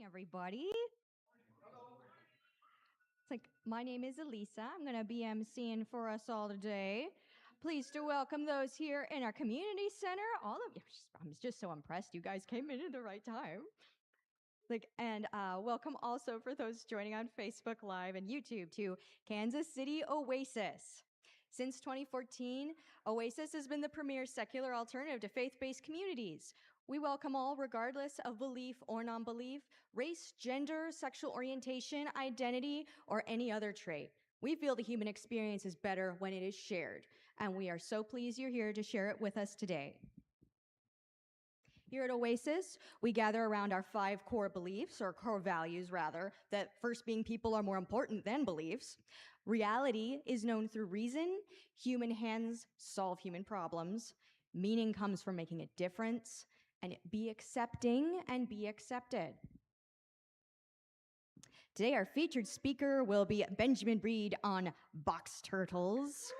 everybody. It's like, my name is Elisa. I'm going to be emceeing for us all today. Pleased to welcome those here in our community center. All of you, I'm just so impressed you guys came in at the right time. And welcome also for those joining on Facebook Live and YouTube to Kansas City Oasis. Since 2014, Oasis has been the premier secular alternative to faith-based communities. We welcome all regardless of belief or non-belief, race, gender, sexual orientation, identity, or any other trait. We feel the human experience is better when it is shared, and we are so pleased you're here to share it with us today. Here at Oasis, we gather around our 5 core beliefs, or core values rather, that first being people are more important than beliefs. Reality is known through reason. Human hands solve human problems. Meaning comes from making a difference. And be accepting and be accepted. Today, our featured speaker will be Benjamin Reed on box turtles.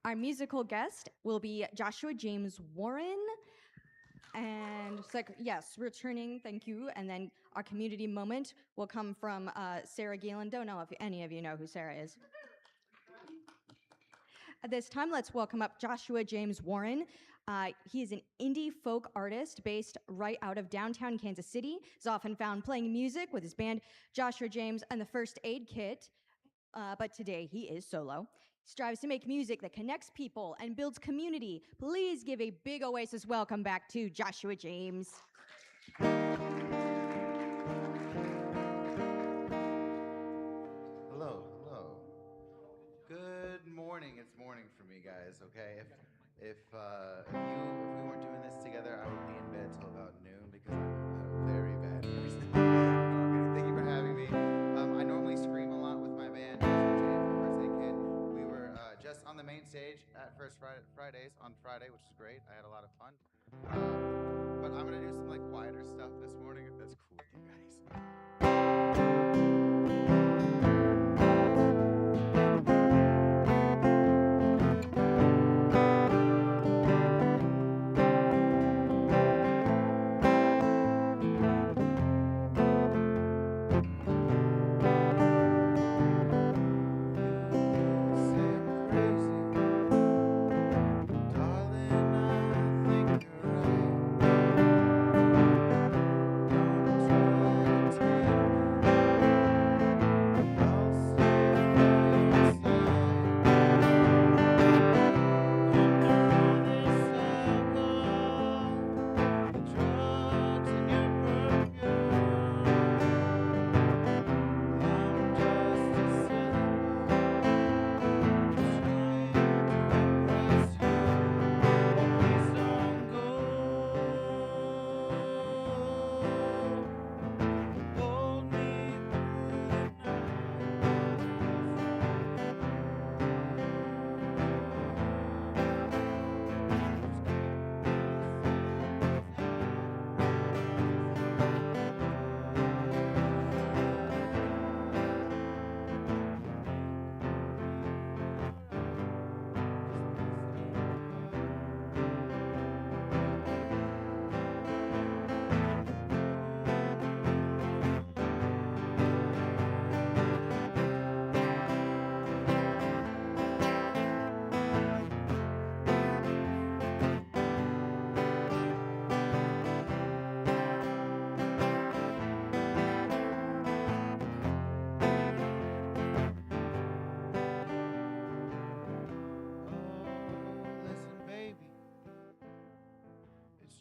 Our musical guest will be Joshua James Warren. And it's like, yes, returning, thank you. And then our community moment will come from Sara Geelan. Don't know if any of you know who Sara is. At this time, let's welcome up Joshua James Warren. He is an indie folk artist based right out of downtown Kansas City. He's often found playing music with his band Joshua James and the First Aid Kit, but today he is solo. He strives to make music that connects people and builds community. Please give a big Oasis welcome back to Joshua James. Hello. Good morning. It's morning for me, guys. Okay. If we weren't doing this together, I would be in bed till about noon because I'm a very bad person. No, I'm kidding. Thank you for having me. I normally scream a lot with my band, James, the First Aid Kit. We were just on the main stage at First Fridays on Friday, which is great. I had a lot of fun. But I'm gonna do some like quieter stuff this morning if that's cool with you guys.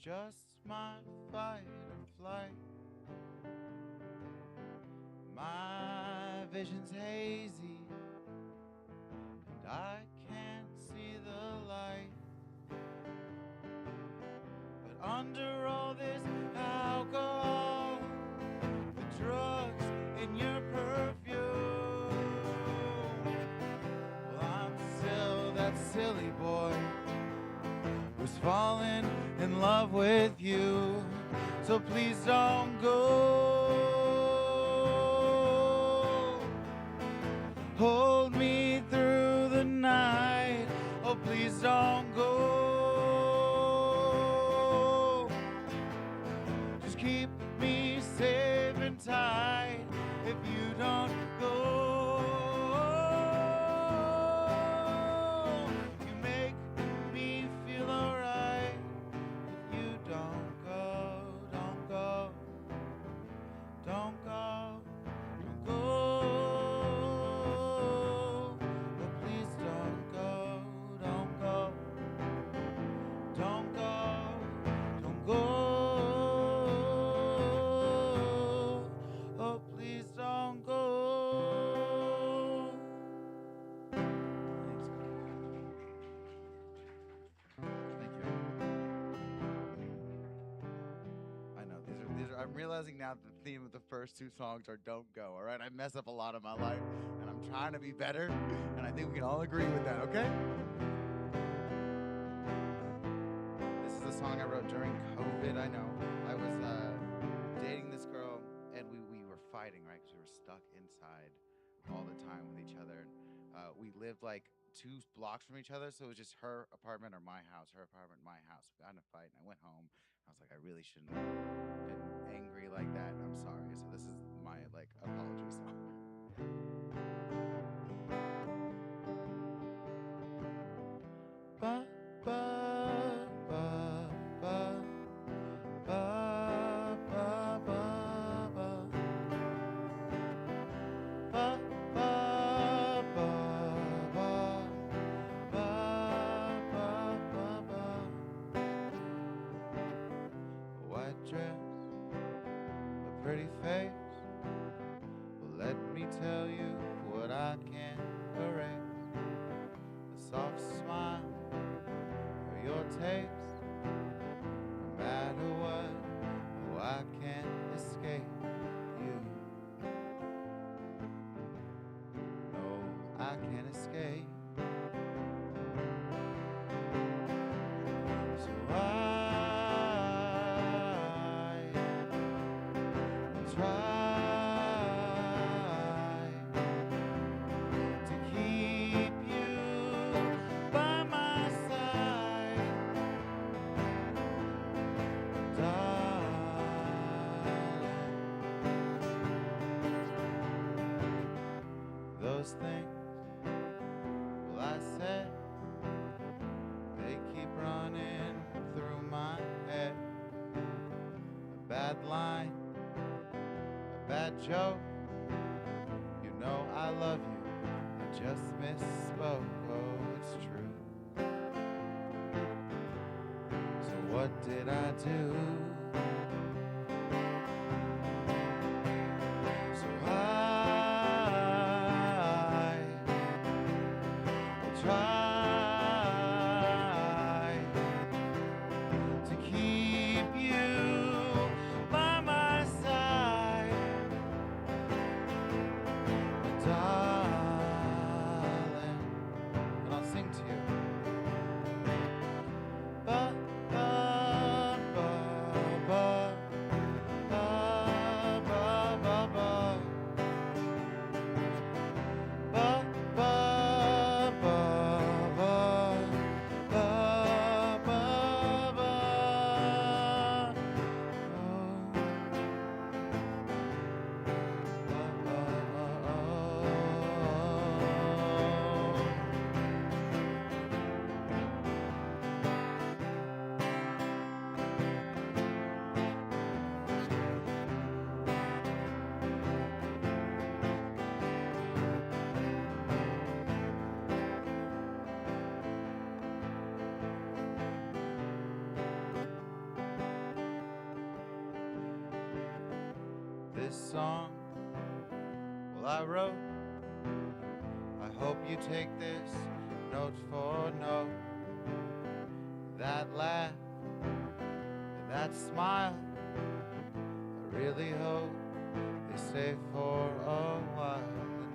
Just my fight or flight. My vision's hazy, and I can't see the light. But under all this alcohol, the drugs in your perfume, well, I'm still that silly boy who's falling in love with you, so please don't go. Hold me through the night, oh please don't go. keep me safe and tight if you don't go. You make me feel alright if you don't go, don't go, don't go, don't go. Oh, please don't go, don't go, don't go, don't go. Oh, please don't go. Thank you. I know these are. I'm realizing now that the theme of the first two songs are "Don't Go." All right, I mess up a lot of my life, and I'm trying to be better. And I think we can all agree with that. Okay. This is a song I wrote during COVID. I know. I was dating this girl, and we were fighting, right? Because we were stuck inside all the time with each other. We lived like 2 blocks from each other, so it was just her apartment or my house, her apartment, my house. We got in a fight, and I went home. I was like, I really shouldn't have been angry like that. I'm sorry. So this is my like apology song. Ba ba ba ba ba ba ba ba ba ba ba ba. A white dress, a pretty face. Well, let me tell you what I can't erase. The soft smile or your taste. No matter what, oh, I can't escape you. No, I can't escape. So I try to keep you by my side, darling. Those things, well, I said, they keep running through my head. A bad line, a bad joke. You know I love you, I just misspoke. Oh, it's true. So what did I do? So I will try to keep you by my side, darling. And I'll sing to you. Ba ba ba ba ba ba ba ba. Ba ba ba ba ba ba ba. This song, well, I wrote. I hope you take this note for note. That laugh and that smile, I really hope they stay for a while.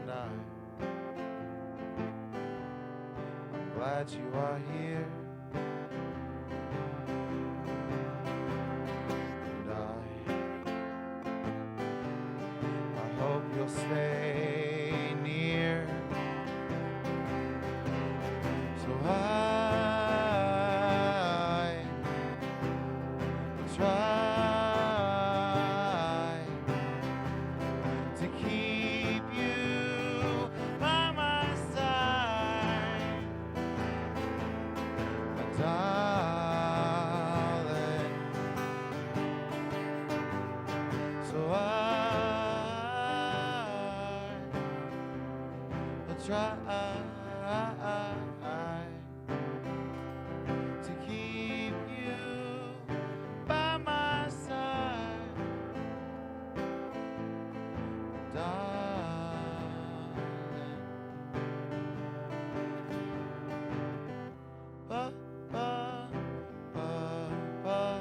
And I'm glad you are here. And I hope you'll stay near. So I try So I will try to keep you by my side, darling. Ba, ba, ba, ba, ba,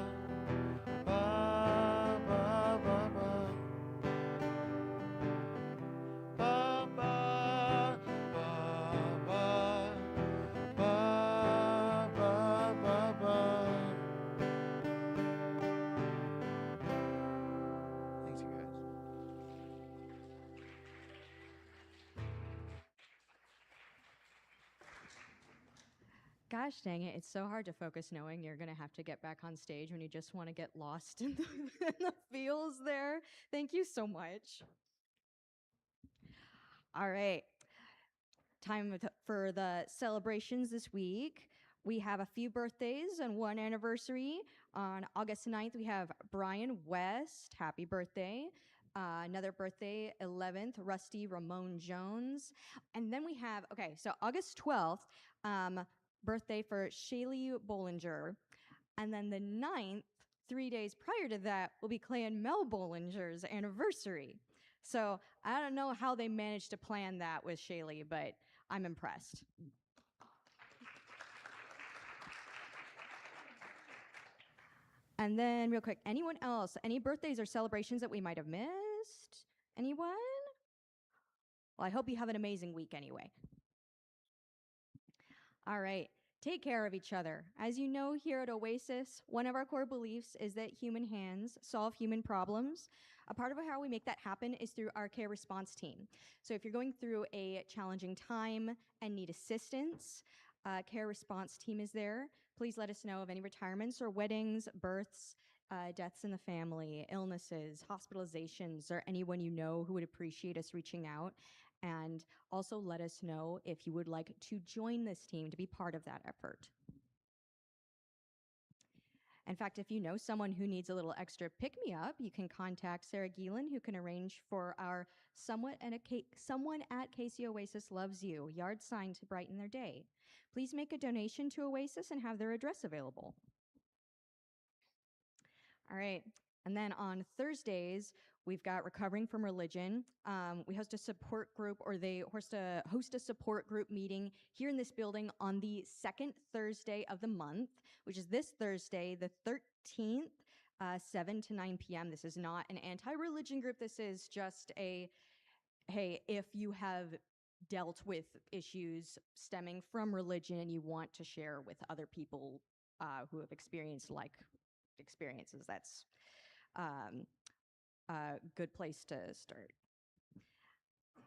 ba, ba, ba. Ba, ba, ba, ba, ba, ba, ba, ba. Thanks, you guys. Gosh dang it, it's so hard to focus knowing you're going to have to get back on stage when you just want to get lost in in the feels there. Thank you so much. All right. Time for the celebrations this week. We have a few birthdays and one anniversary. On August 9th, we have Brian West. Happy birthday. Another birthday, 11th, Rusty Ramon Jones. And then we have, okay, so August 12th, birthday for Shaylee Bollinger. And then the 9th, 3 days prior to that, will be Clay and Mel Bollinger's anniversary. So I don't know how they managed to plan that with Shaylee, but I'm impressed. And then, real quick, anyone else? Any birthdays or celebrations that we might have missed? Anyone? Well, I hope you have an amazing week anyway. All right. Take care of each other. As you know, here at Oasis, one of our core beliefs is that human hands solve human problems. A part of how we make that happen is through our care response team. So if you're going through a challenging time and need assistance, care response team is there. Please let us know of any retirements or weddings, births, deaths in the family, illnesses, hospitalizations, or anyone you know who would appreciate us reaching out. And also let us know if you would like to join this team to be part of that effort. In fact, if you know someone who needs a little extra pick-me-up, you can contact Sara Geelan, who can arrange for our Someone at Casey Oasis Loves You yard sign to brighten their day. Please make a donation to Oasis and have their address available. All right. And then on Thursdays, we've got Recovering from Religion. We host a support group, or they host a support group meeting here in this building on the second Thursday of the month, which is this Thursday, the 13th, 7 to 9 p.m. This is not an anti-religion group. This is just a, hey, if you have dealt with issues stemming from religion and you want to share with other people who have experienced like experiences, that's a good place to start.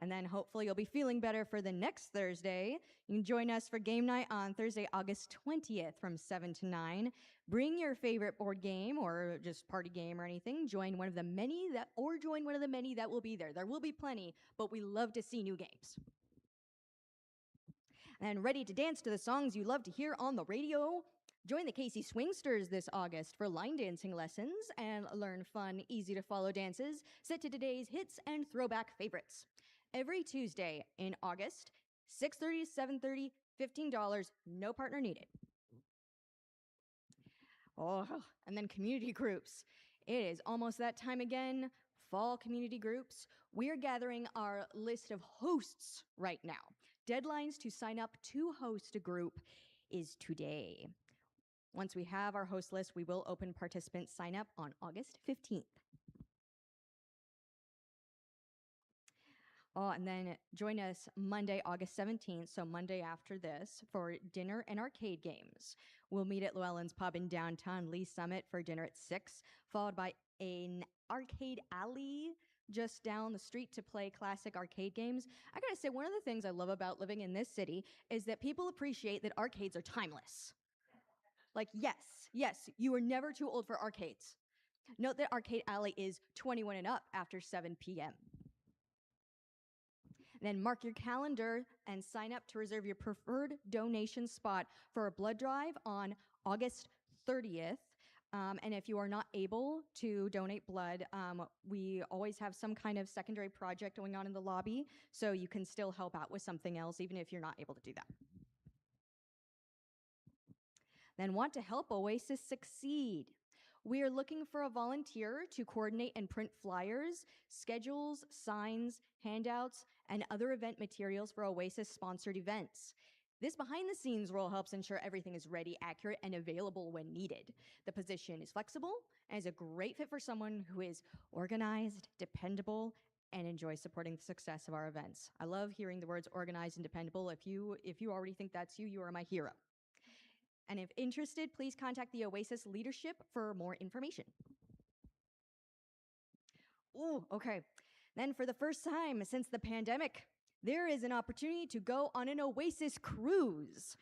And then hopefully you'll be feeling better for the next Thursday. You can join us for game night on Thursday, August 20th from 7 to 9. Bring your favorite board game or just party game or anything. Join one of the many that will be there. There will be plenty, but we love to see new games. And ready to dance to the songs you love to hear on the radio? Join the Casey Swingsters this August for line dancing lessons and learn fun, easy-to-follow dances set to today's hits and throwback favorites. Every Tuesday in August, 6:30 to 7:30, $15, no partner needed. Oh, and then community groups. It is almost that time again. Fall community groups. We are gathering our list of hosts right now. Deadlines to sign up to host a group is today. Once we have our host list, we will open participant sign up on August 15th. Oh, and then join us Monday, August 17th, so Monday after this, for dinner and arcade games. We'll meet at Llewellyn's Pub in downtown Lee Summit for dinner at 6, followed by an arcade alley just down the street to play classic arcade games. I gotta say, one of the things I love about living in this city is that people appreciate that arcades are timeless. Like, yes, you are never too old for arcades. Note that Arcade Alley is 21 and up after 7 p.m. Then mark your calendar and sign up to reserve your preferred donation spot for a blood drive on August 30th. And if you are not able to donate blood, we always have some kind of secondary project going on in the lobby, so you can still help out with something else, even if you're not able to do that. Then want to help Oasis succeed. We are looking for a volunteer to coordinate and print flyers, schedules, signs, handouts, and other event materials for Oasis sponsored events. This behind the scenes role helps ensure everything is ready, accurate, and available when needed. The position is flexible and is a great fit for someone who is organized, dependable, and enjoys supporting the success of our events. I love hearing the words organized and dependable. If you already think that's you, you are my hero. And if interested, please contact the Oasis leadership for more information. Ooh, okay. Then for the first time since the pandemic, there is an opportunity to go on an Oasis cruise.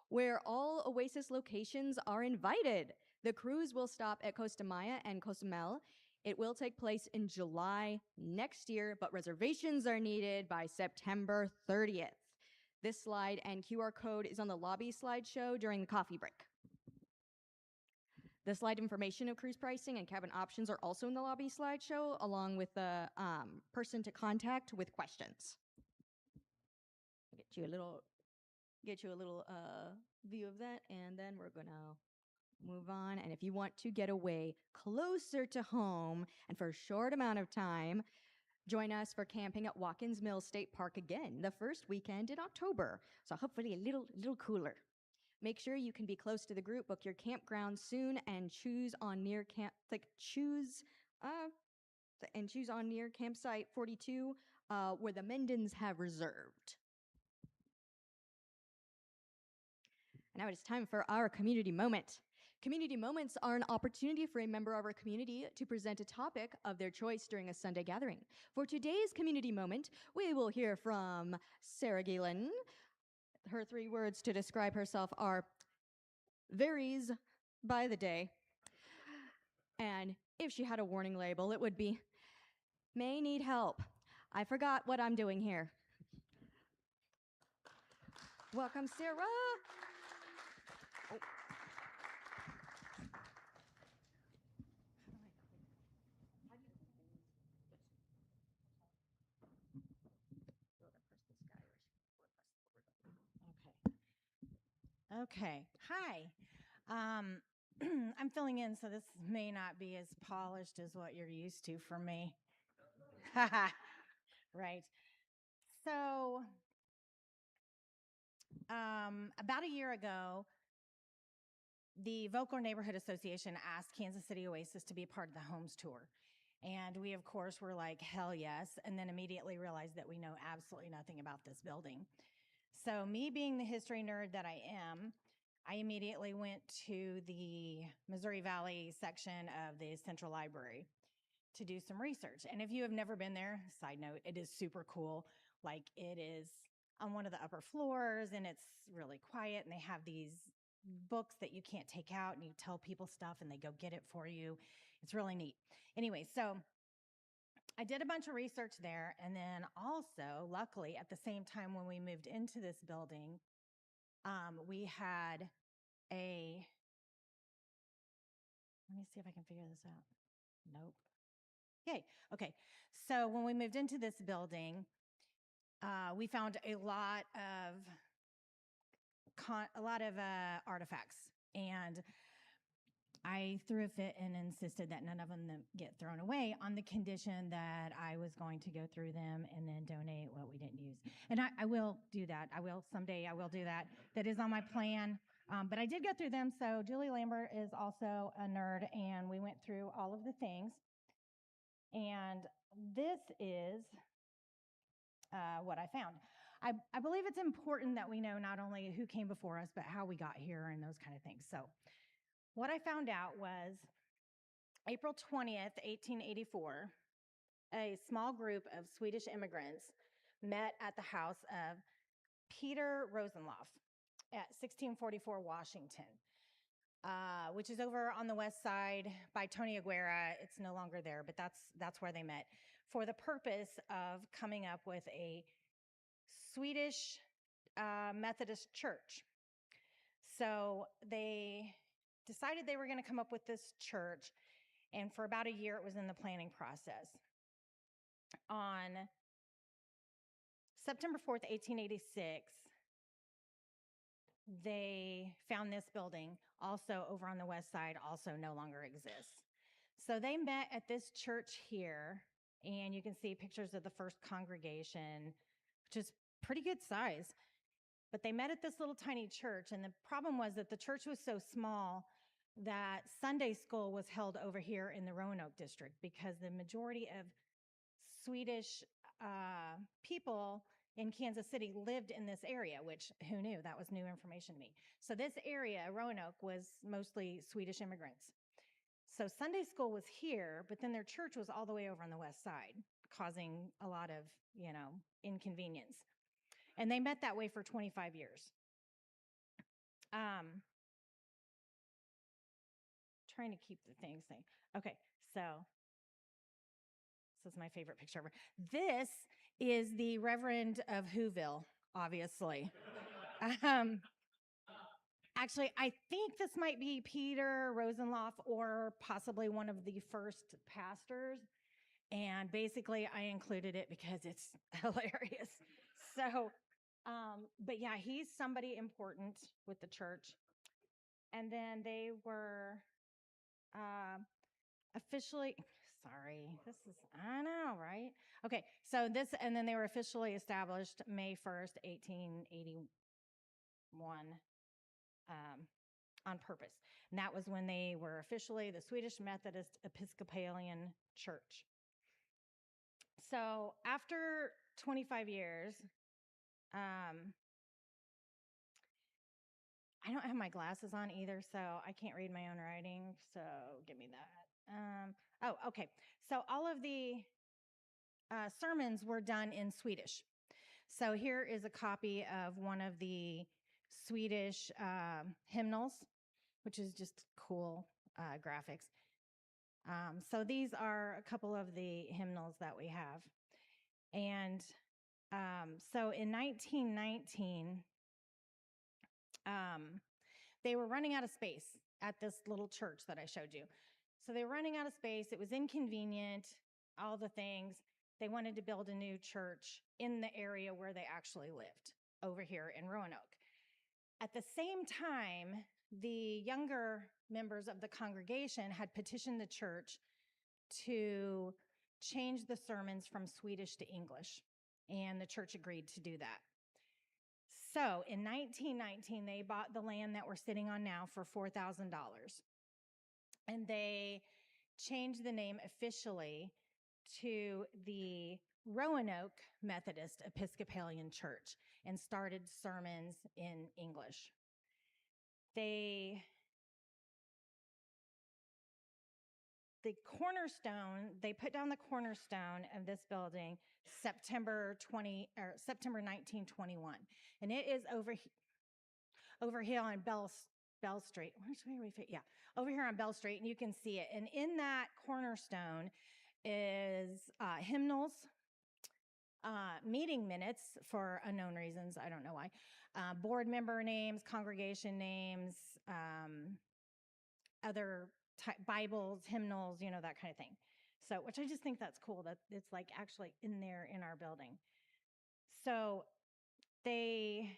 Where all Oasis locations are invited. The cruise will stop at Costa Maya and Cozumel. It will take place in July next year, but reservations are needed by September 30th. This slide and QR code is on the lobby slideshow during the coffee break. The slide information of cruise pricing and cabin options are also in the lobby slideshow, along with the person to contact with questions. Get you a little view of that, and then we're gonna move on. And if you want to get away closer to home and for a short amount of time, join us for camping at Watkins Mills State Park again the first weekend in October. So hopefully a little cooler. Make sure you can be close to the group, book your campground soon, and choose on near campsite 42 where the Mendons have reserved. Now it is time for our community moment. Community moments are an opportunity for a member of our community to present a topic of their choice during a Sunday gathering. For today's community moment, we will hear from Sara Geelan. Her 3 words to describe herself are varies by the day. And if she had a warning label, it would be, may need help. I forgot what I'm doing here. Welcome, Sara. Oh. Okay. Hi. I'm filling in, so this may not be as polished as what you're used to from me. Right. So, about a year ago, the Vocal Neighborhood Association asked Kansas City Oasis to be a part of the Homes Tour. And we, of course, were like, hell yes. And then immediately realized that we know absolutely nothing about this building. So, me being the history nerd that I am, I immediately went to the Missouri Valley section of the Central Library to do some research. And if you have never been there, side note, it is super cool. Like, it is on one of the upper floors and it's really quiet, and they have these books that you can't take out, and you tell people stuff and they go get it for you. It's really neat. Anyway, so I did a bunch of research there, and then also, luckily, at the same time when we moved into this building, we had a, let me see if I can figure this out. Nope. Yay. Okay. So when we moved into this building, we found a lot of artifacts, and I threw a fit and insisted that none of them get thrown away on the condition that I was going to go through them and then donate what we didn't use. And I will do that. Someday I will do that. That is on my plan. But I did go through them. So Julie Lambert is also a nerd, and we went through all of the things. And this is what I found. I believe it's important that we know not only who came before us, but how we got here and those kind of things. So what I found out was April 20th, 1884, a small group of Swedish immigrants met at the house of Peter Rosenloff at 1644 Washington, which is over on the west side by Tony Aguera. It's no longer there, but that's where they met, for the purpose of coming up with a Swedish Methodist church. So they decided they were going to come up with this church, and for about a year it was in the planning process. On September 4th, 1886, they found this building, also over on the west side, also no longer exists. So they met at this church here, and you can see pictures of the first congregation, which is pretty good size. But they met at this little tiny church, and the problem was that the church was so small that Sunday school was held over here in the Roanoke district because the majority of Swedish people in Kansas City lived in this area, which who knew? That was new information to me. So this area, Roanoke, was mostly Swedish immigrants. So Sunday school was here, but then their church was all the way over on the west side, causing a lot of, inconvenience. And they met that way for 25 years. Trying to keep the things thing. Okay, so this is my favorite picture ever. This is the Reverend of Whoville, obviously. Actually, I think this might be Peter Rosenloff or possibly one of the first pastors. And basically, I included it because it's hilarious. So, but yeah, he's somebody important with the church. And then they were officially, I know, right? Okay, so and then they were officially established May 1st, 1881, on purpose. And that was when they were officially the Swedish Methodist Episcopalian Church. So after 25 years, I don't have my glasses on either, so I can't read my own writing, so give me that. Okay. So all of the sermons were done in Swedish. So here is a copy of one of the Swedish hymnals, which is just cool graphics. So these are a couple of the hymnals that we have. And so in 1919, they were running out of space at this little church that I showed you. So they were running out of space. It was inconvenient, all the things. They wanted to build a new church in the area where they actually lived, over here in Roanoke. At the same time, the younger members of the congregation had petitioned the church to change the sermons from Swedish to English, and the church agreed to do that. So in 1919, they bought the land that we're sitting on now for $4,000. And they changed the name officially to the Roanoke Methodist Episcopalian Church and started sermons in English. The cornerstone, they put down the cornerstone of this building September 1921. And it is over here on Bell Street. Yeah, over here on Bell Street, and you can see it. And in that cornerstone is hymnals, meeting minutes for unknown reasons. I don't know why. Board member names, congregation names, other Bibles, hymnals, that kind of thing. So, which I just think that's cool that it's like actually in there in our building. So they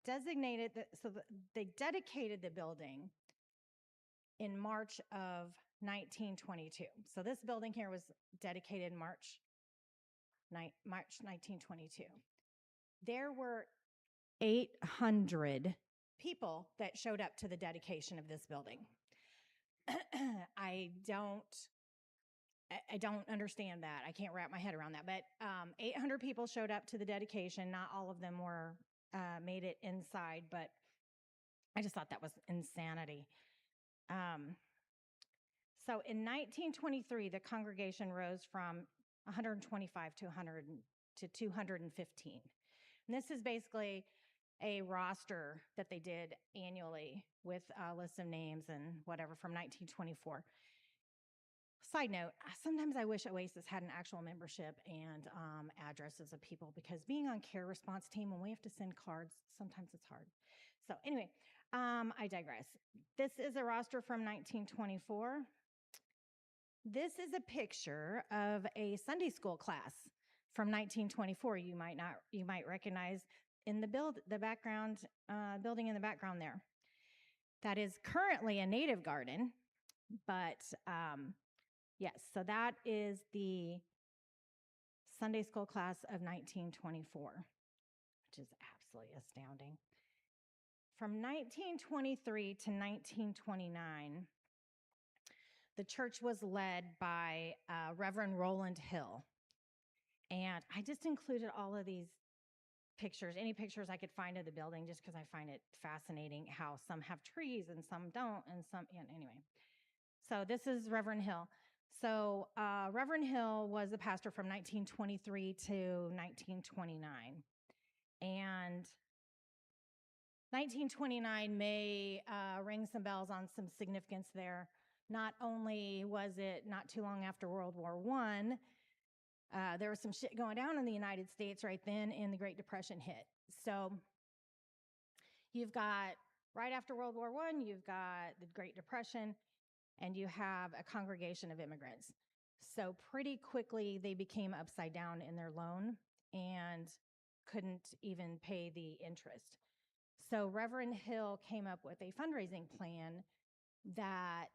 they dedicated the building in March of 1922. So this building here was dedicated March 1922. There were 800 people that showed up to the dedication of this building. I don't understand that. I can't wrap my head around that. But 800 people showed up to the dedication. Not all of them were made it inside, but I just thought that was insanity. So in 1923, the congregation rose from 125 to 215. And this is basically a roster that they did annually with a list of names and whatever from 1924. Side note, sometimes I wish Oasis had an actual membership and addresses of people, because being on care response team, when we have to send cards, sometimes it's hard. So anyway, I digress. This is a roster from 1924. This is a picture of a Sunday school class from 1924. You might recognize in the background building in the background there. That is currently a native garden, but yes, so that is the Sunday school class of 1924, which is absolutely astounding. From 1923 to 1929, the church was led by Reverend Roland Hill. And I just included all of these pictures, any pictures I could find of the building, just because I find it fascinating how some have trees and some don't, and some, anyway. So this is Reverend Hill. So Reverend Hill was a pastor from 1923 to 1929. And 1929 may ring some bells on some significance there. Not only was it not too long after World War I, there was some shit going down in the United States right then, and the Great Depression hit. So you've got, right after World War I, you've got the Great Depression, and you have a congregation of immigrants. So pretty quickly, they became upside down in their loan and couldn't even pay the interest. So Reverend Hill came up with a fundraising plan that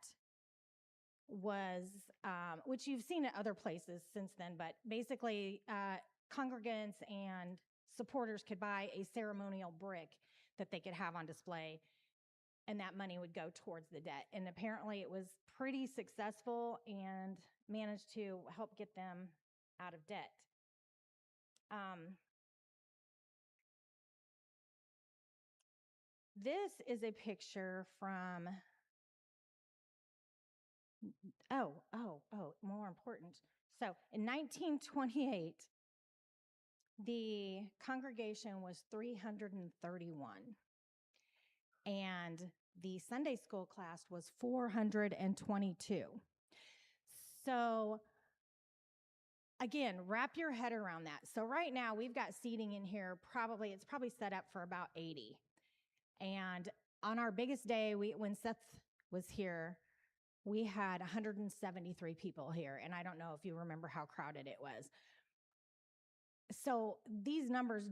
was, which you've seen at other places since then, but basically congregants and supporters could buy a ceremonial brick that they could have on display, and that money would go towards the debt. And apparently it was pretty successful and managed to help get them out of debt. This is a picture from, more important. So in 1928, the congregation was 331, and the Sunday school class was 422. So again, wrap your head around that. So right now we've got seating in here, it's probably set up for about 80. And on our biggest day, when Seth was here, we had 173 people here. And I don't know if you remember how crowded it was. So these numbers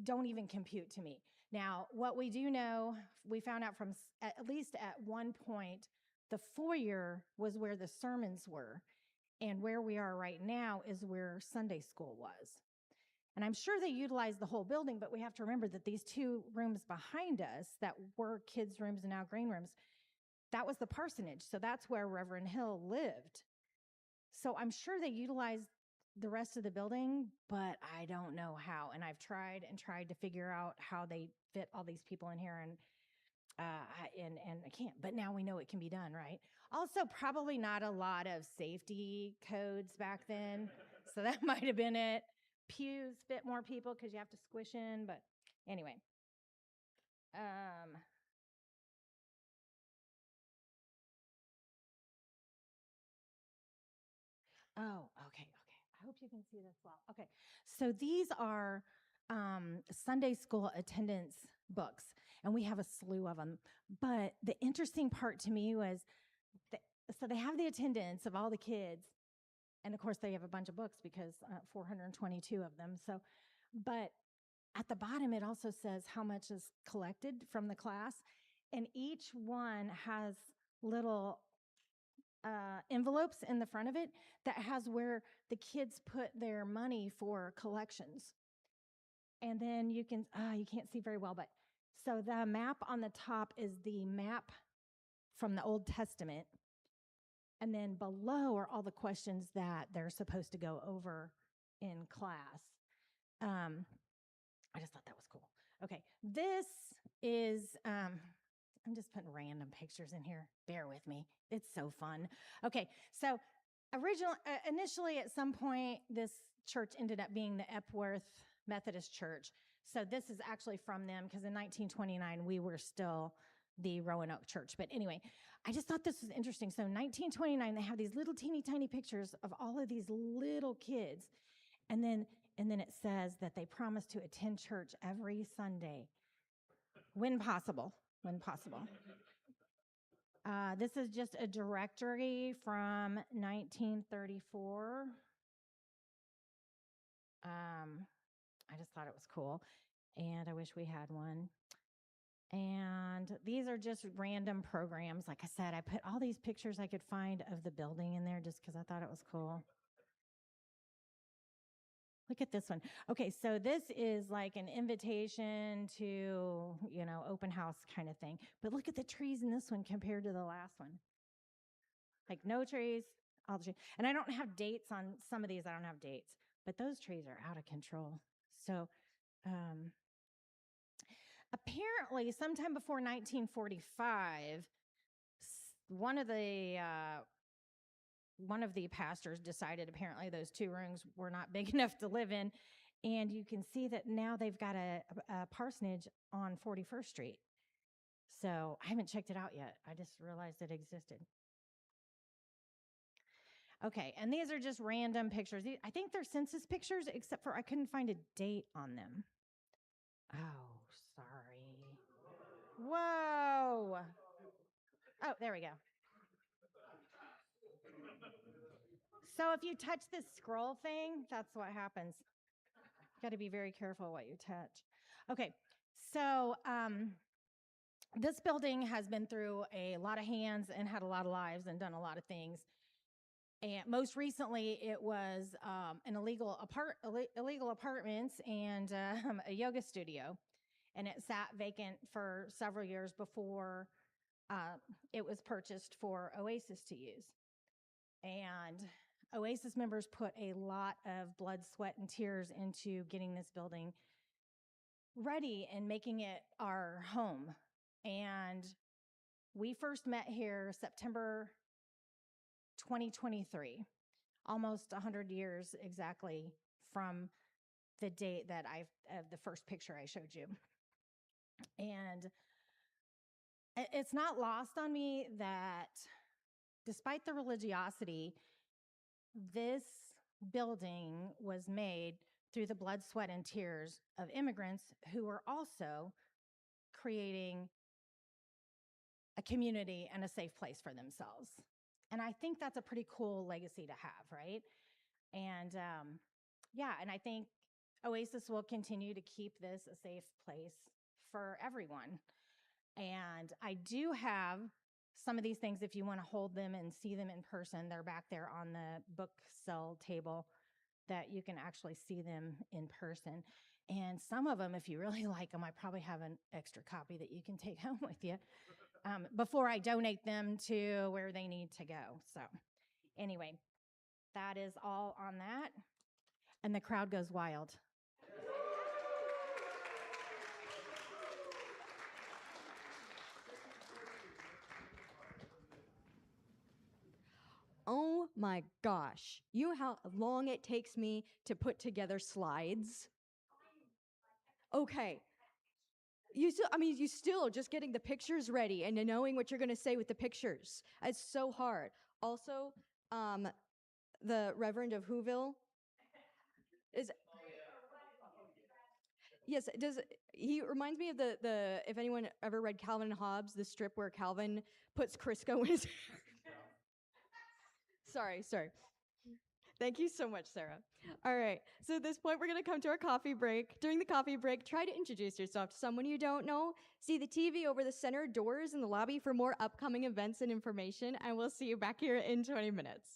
don't even compute to me. Now, what we do know, we found out from at least at one point, the foyer was where the sermons were. And where we are right now is where Sunday school was. And I'm sure they utilized the whole building, but we have to remember that these two rooms behind us that were kids' rooms and now green rooms, that was the parsonage. So that's where Reverend Hill lived. So I'm sure they utilized the rest of the building, but I don't know how. And I've tried to figure out how they fit all these people in here, and I can't. But now we know it can be done, right? Also, probably not a lot of safety codes back then, so that might have been it. Pews fit more people because you have to squish in, but anyway. Okay. I hope you can see this well. Okay, so these are Sunday school attendance books, and we have a slew of them. But the interesting part to me was, so they have the attendance of all the kids, and of course they have a bunch of books because 422 of them. So, but at the bottom, it also says how much is collected from the class, and each one has little envelopes in the front of it that has where the kids put their money for collections. And then you can't see very well, but so the map on the top is the map from the Old Testament. And then below are all the questions that they're supposed to go over in class. I just thought that was cool. Okay, this is, I'm just putting random pictures in here. Bear with me. It's so fun. Okay, so initially at some point, this church ended up being the Epworth Methodist Church. So this is actually from them, because in 1929, we were still the Roanoke Church. But anyway, I just thought this was interesting. So in 1929, they have these little teeny tiny pictures of all of these little kids. And then it says that they promise to attend church every Sunday when possible. when possible. This is just a directory from 1934. I just thought it was cool, and I wish we had one. And these are just random programs. Like I said, I put all these pictures I could find of the building in there just because I thought it was cool. Look at this one. Okay, so this is like an invitation to, open house kind of thing. But look at the trees in this one compared to the last one. Like no trees, all the trees. And I don't have dates on some of these. I don't have dates, but those trees are out of control. So apparently sometime before 1945, one of the pastors decided apparently those 2 rooms were not big enough to live in. And you can see that now they've got a parsonage on 41st Street. So I haven't checked it out yet. I just realized it existed. Okay, and these are just random pictures. I think they're census pictures, except for I couldn't find a date on them. Oh, sorry. Whoa. Oh, there we go. So if you touch this scroll thing, that's what happens. Got to be very careful what you touch. Okay, so this building has been through a lot of hands and had a lot of lives and done a lot of things. And most recently, it was an illegal apartments and a yoga studio, and it sat vacant for several years before it was purchased for Oasis to use. And Oasis members put a lot of blood, sweat, and tears into getting this building ready and making it our home. And we first met here September 2023, almost 100 years exactly from the date that the first picture I showed you. And it's not lost on me that despite the religiosity, this building was made through the blood, sweat, and tears of immigrants who were also creating a community and a safe place for themselves. And I think that's a pretty cool legacy to have, right? And and I think Oasis will continue to keep this a safe place for everyone. And I do have some of these things, if you want to hold them and see them in person, they're back there on the book sell table that you can actually see them in person. And some of them, if you really like them, I probably have an extra copy that you can take home with you before I donate them to where they need to go. So anyway, that is all on that. And the crowd goes wild. Oh my gosh. You know how long it takes me to put together slides? Okay. You still just getting the pictures ready and knowing what you're going to say with the pictures. It's so hard. Also, the Reverend of Whoville is yes, he reminds me of the if anyone ever read Calvin and Hobbes, the strip where Calvin puts Crisco in his hair. Sorry. Thank you so much, Sarah. All right. So at this point, we're going to come to our coffee break. During the coffee break, try to introduce yourself to someone you don't know. See the TV over the center doors in the lobby for more upcoming events and information. And we'll see you back here in 20 minutes.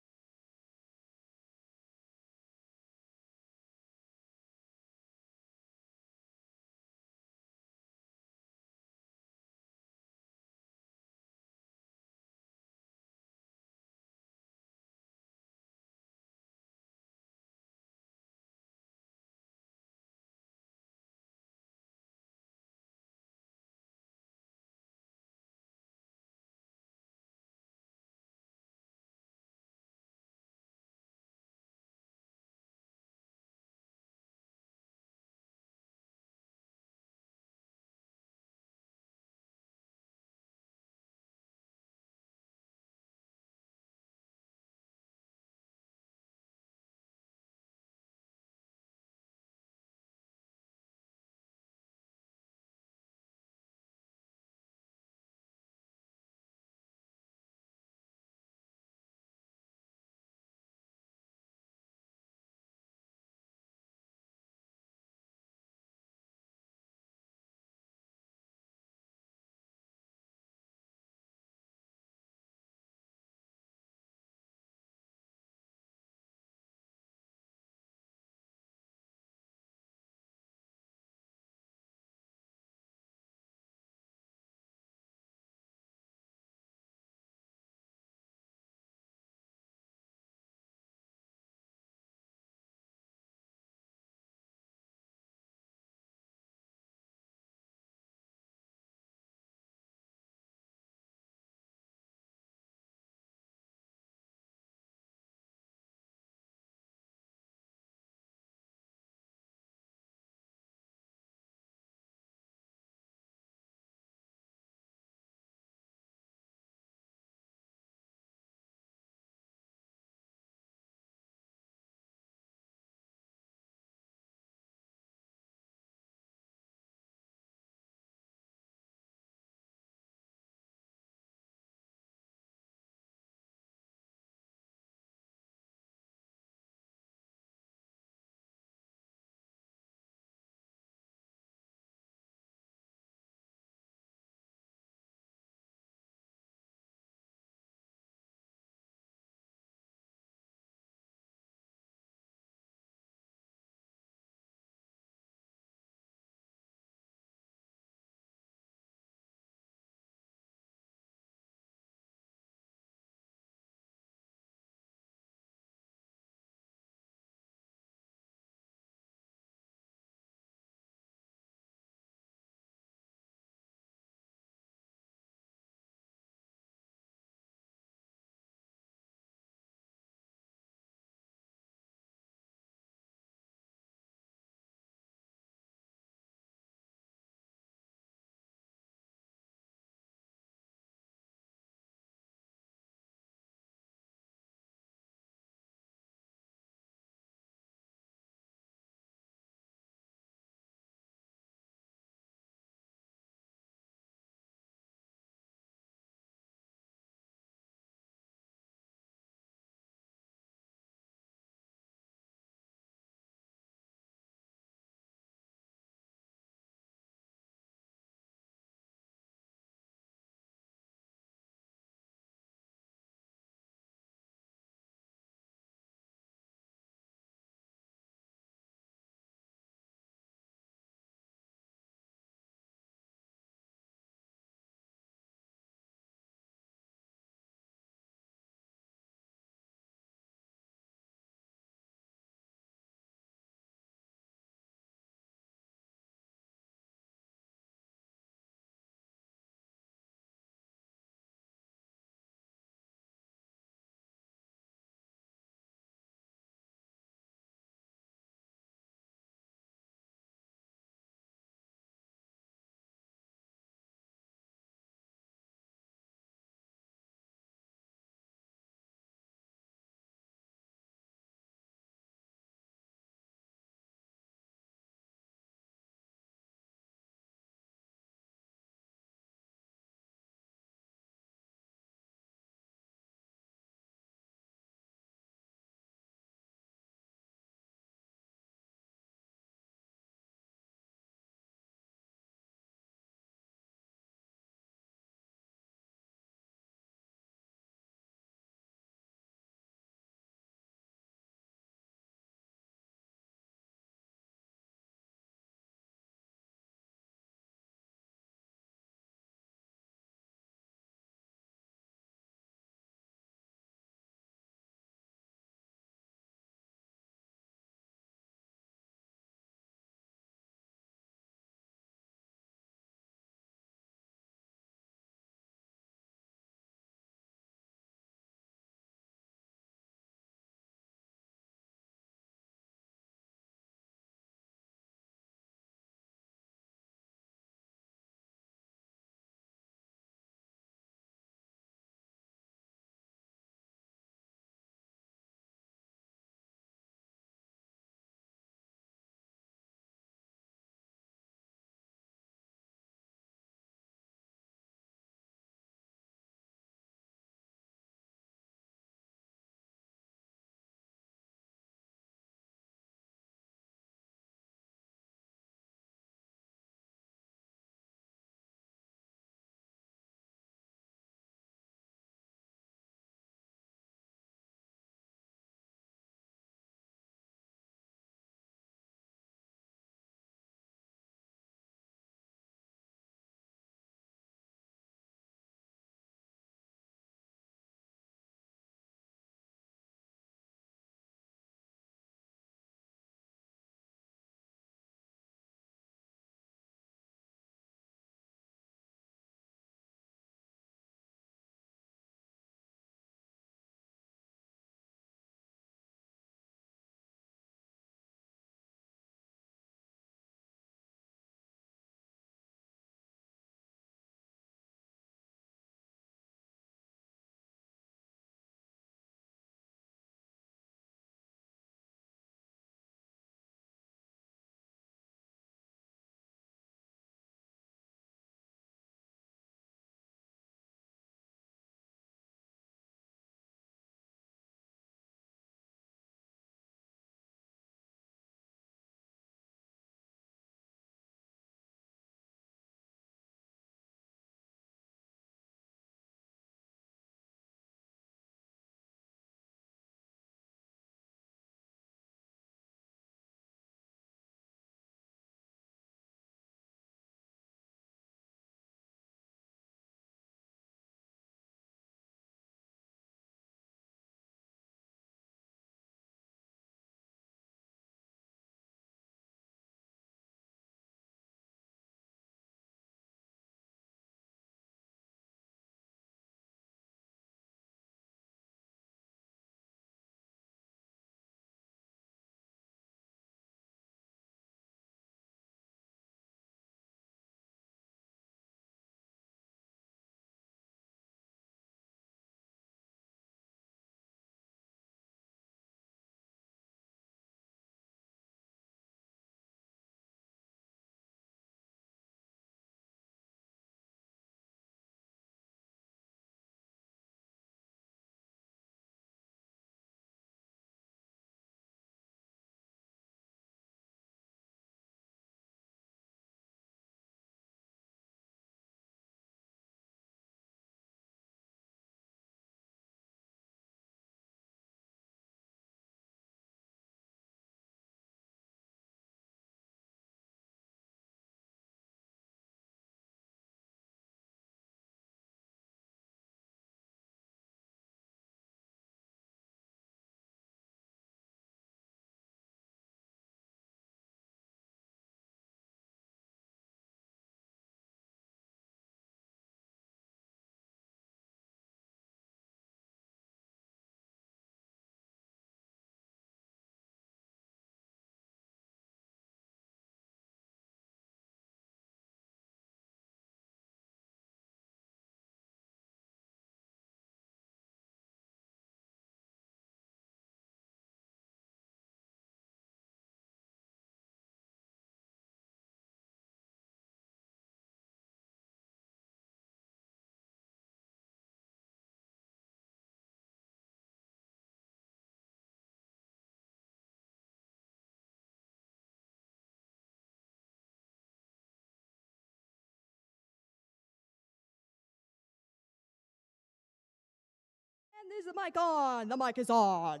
And is the mic on? The mic is on.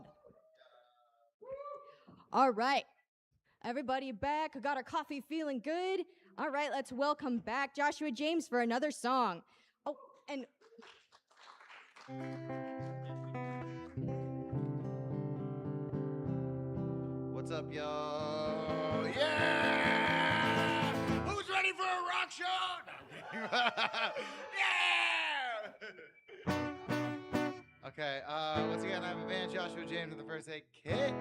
All right. Everybody back. Got our coffee feeling good. All right, let's welcome back Joshua James for another song. Oh, and What's up, y'all? Yeah! Who's ready for a rock show? Yeah! Okay, once again, I'm a band, Joshua James, with the First Aid Kit.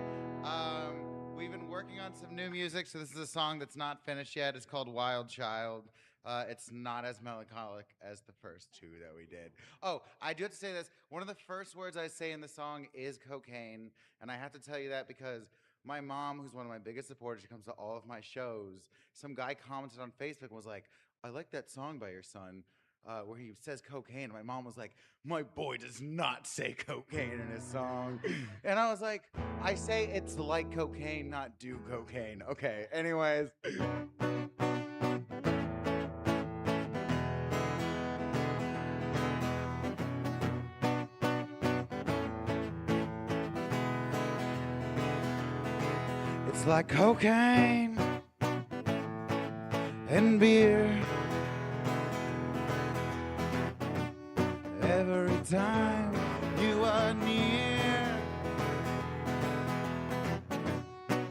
We've been working on some new music, so this is a song that's not finished yet. It's called Wild Child. It's not as melancholic as the first two that we did. Oh, I do have to say this. One of the first words I say in the song is cocaine, and I have to tell you that because my mom, who's one of my biggest supporters, she comes to all of my shows. Some guy commented on Facebook and was like, I like that song by your son. Where he says cocaine. And my mom was like, my boy does not say cocaine in his song. And I was like, I say it's like cocaine, not do cocaine. Okay, anyways. It's like cocaine and beer. Every time you are near,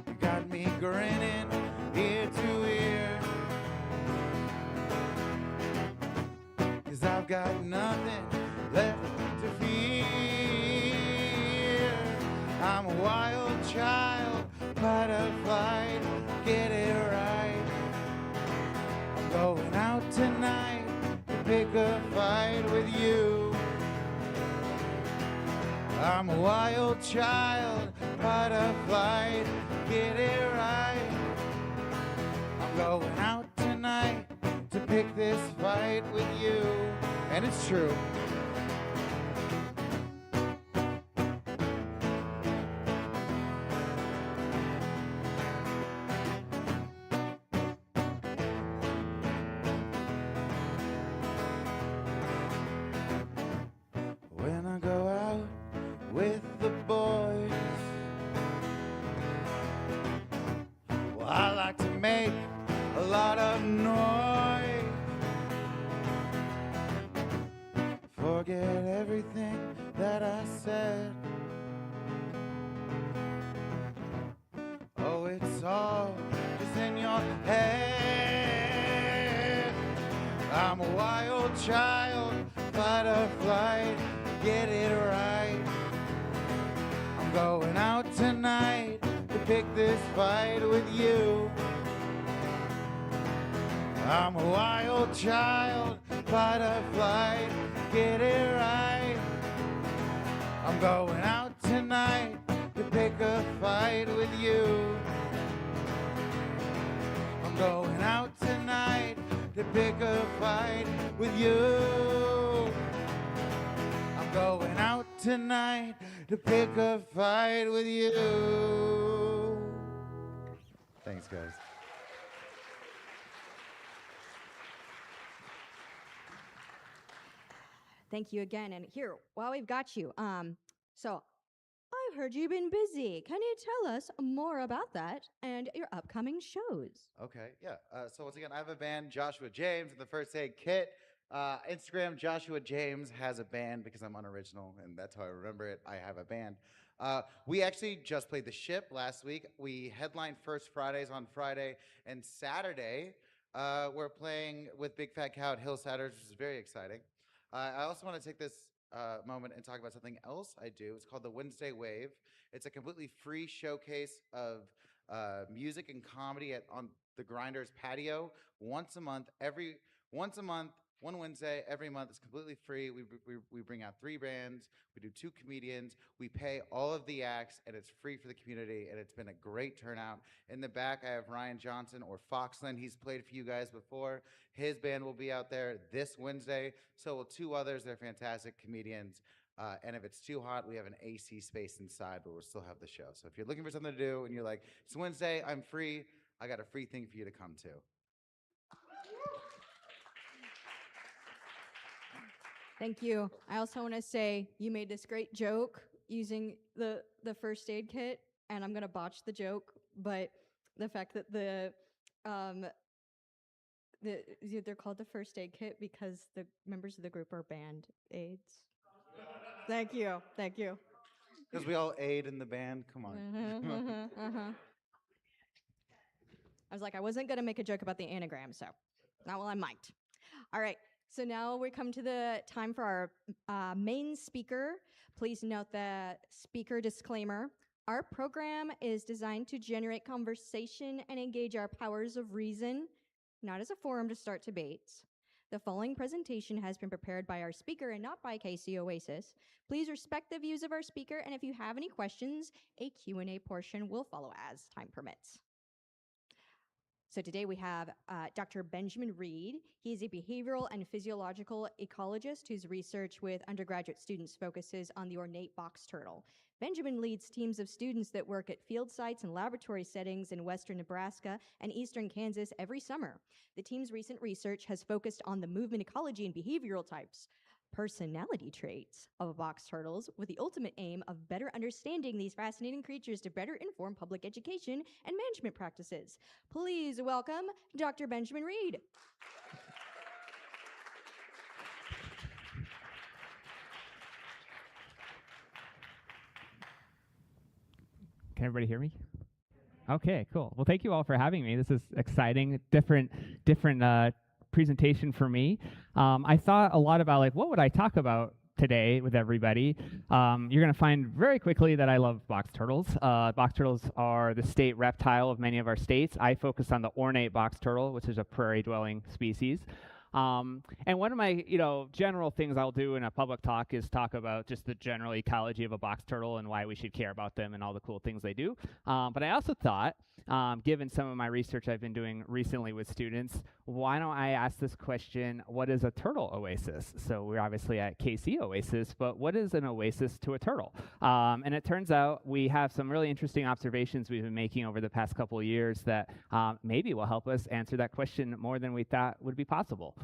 you got me grinning ear to ear. 'Cause I've got nothing left to fear. I'm a wild child, fight or flight, get it right. I'm going out tonight to pick a fight with you. I'm a wild child, fight or flight, get it right. I'm going out tonight to pick this fight with you. And it's true. When I go out with the boys, well, I like to make a lot of noise. Forget everything that I said. Oh, it's all just in your head. I'm a wild child, fight or flight, get it right. I'm going out tonight to pick this fight with you. I'm a wild child, fight or flight, get it right. I'm going out tonight to pick a fight with you. I'm going out tonight to pick a fight with you. I'm going out tonight to pick a fight with you. Thanks, guys. thank you again. And here, while we've got you, so I've heard you've been busy. Can you tell us more about that and your upcoming shows? Okay, yeah. So once again, I have a band, Joshua James, and the First Aid Kit. Instagram, Joshua James has a band because I'm unoriginal, and that's how I remember it. I have a band. We actually just played the Ship last week. We headlined First Fridays on Friday, and Saturday we're playing with Big Fat Cow at Hill Satyrs, which is very exciting. I also want to take this moment and talk about something else I do. It's called the Wednesday Wave. It's a completely free showcase of music and comedy on the Grinders patio once a month. One Wednesday every month. It's completely free. We bring out 3 bands. We do 2 comedians. We pay all of the acts, and it's free for the community. And it's been a great turnout. In the back, I have Ryan Johnson or Foxland. He's played for you guys before. His band will be out there this Wednesday. So will 2 others. They're fantastic comedians. And if it's too hot, we have an AC space inside, but we'll still have the show. So if you're looking for something to do and you're like, it's Wednesday, I'm free, I got a free thing for you to come to. Thank you. I also want to say you made this great joke using the first aid kit, and I'm gonna botch the joke, but the fact that um they're called the first aid kit because the members of the group are band aids. Thank you. Thank you. Because we all aid in the band. Come on. I was like, I wasn't gonna make a joke about the anagram, so not while I'm mic'd. All right. So now we come to the time for our main speaker. Please note that speaker disclaimer. Our program is designed to generate conversation and engage our powers of reason, not as a forum to start debates. The following presentation has been prepared by our speaker and not by KC Oasis. Please respect the views of our speaker, and if you have any questions, a Q&A portion will follow as time permits. So today we have Dr. Benjamin Reed. He is a behavioral and physiological ecologist whose research with undergraduate students focuses on the ornate box turtle. Benjamin leads teams of students that work at field sites and laboratory settings in western Nebraska and eastern Kansas every summer. The team's recent research has focused on the movement ecology and behavioral types, personality traits of box turtles, with the ultimate aim of better understanding these fascinating creatures to better inform public education and management practices. Please welcome Dr. Benjamin Reed. Can everybody hear me? Okay, cool. Well, thank you all for having me. This is exciting, different presentation for me. I thought a lot about like, what would I talk about today with everybody? You're going to find very quickly that I love box turtles. Box turtles are the state reptile of many of our states. I focus on the ornate box turtle, which is a prairie-dwelling species. And one of my, general things I'll do in a public talk is talk about just the general ecology of a box turtle and why we should care about them and all the cool things they do. But I also thought, given some of my research I've been doing recently with students, why don't I ask this question, what is a turtle oasis? So we're obviously at KC Oasis, but what is an oasis to a turtle? And it turns out we have some really interesting observations we've been making over the past couple of years that maybe will help us answer that question more than we thought would be possible.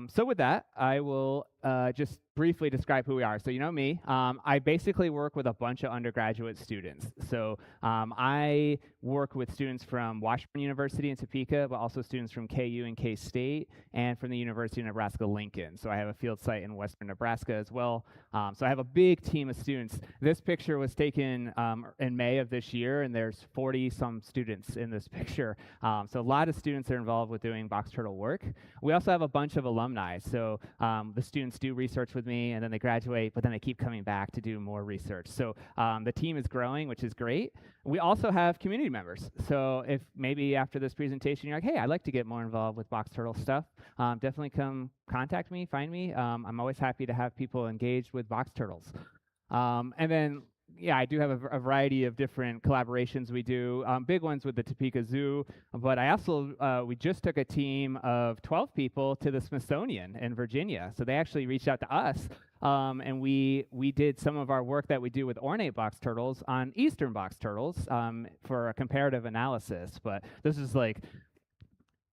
So with that, I will just briefly describe who we are. So you know me, I basically work with a bunch of undergraduate students. So I work with students from Washburn University in Topeka, but also students from KU and K-State, and from the University of Nebraska-Lincoln. So I have a field site in western Nebraska as well. So I have a big team of students. This picture was taken in May of this year, and there's 40-some students in this picture. So a lot of students are involved with doing box turtle work. We also have a bunch of alumni. So the students do research with me, and then they graduate, but then they keep coming back to do more research. So the team is growing, which is great. We also have community members. So if maybe after this presentation you're like, hey, I'd like to get more involved with box turtle stuff, definitely come contact me, find me. I'm always happy to have people engaged with box turtles. And then yeah, I do have a variety of different collaborations we do, big ones with the Topeka Zoo, but I also, we just took a team of 12 people to the Smithsonian in Virginia. So they actually reached out to us, and we did some of our work that we do with ornate box turtles on eastern box turtles for a comparative analysis. But this is like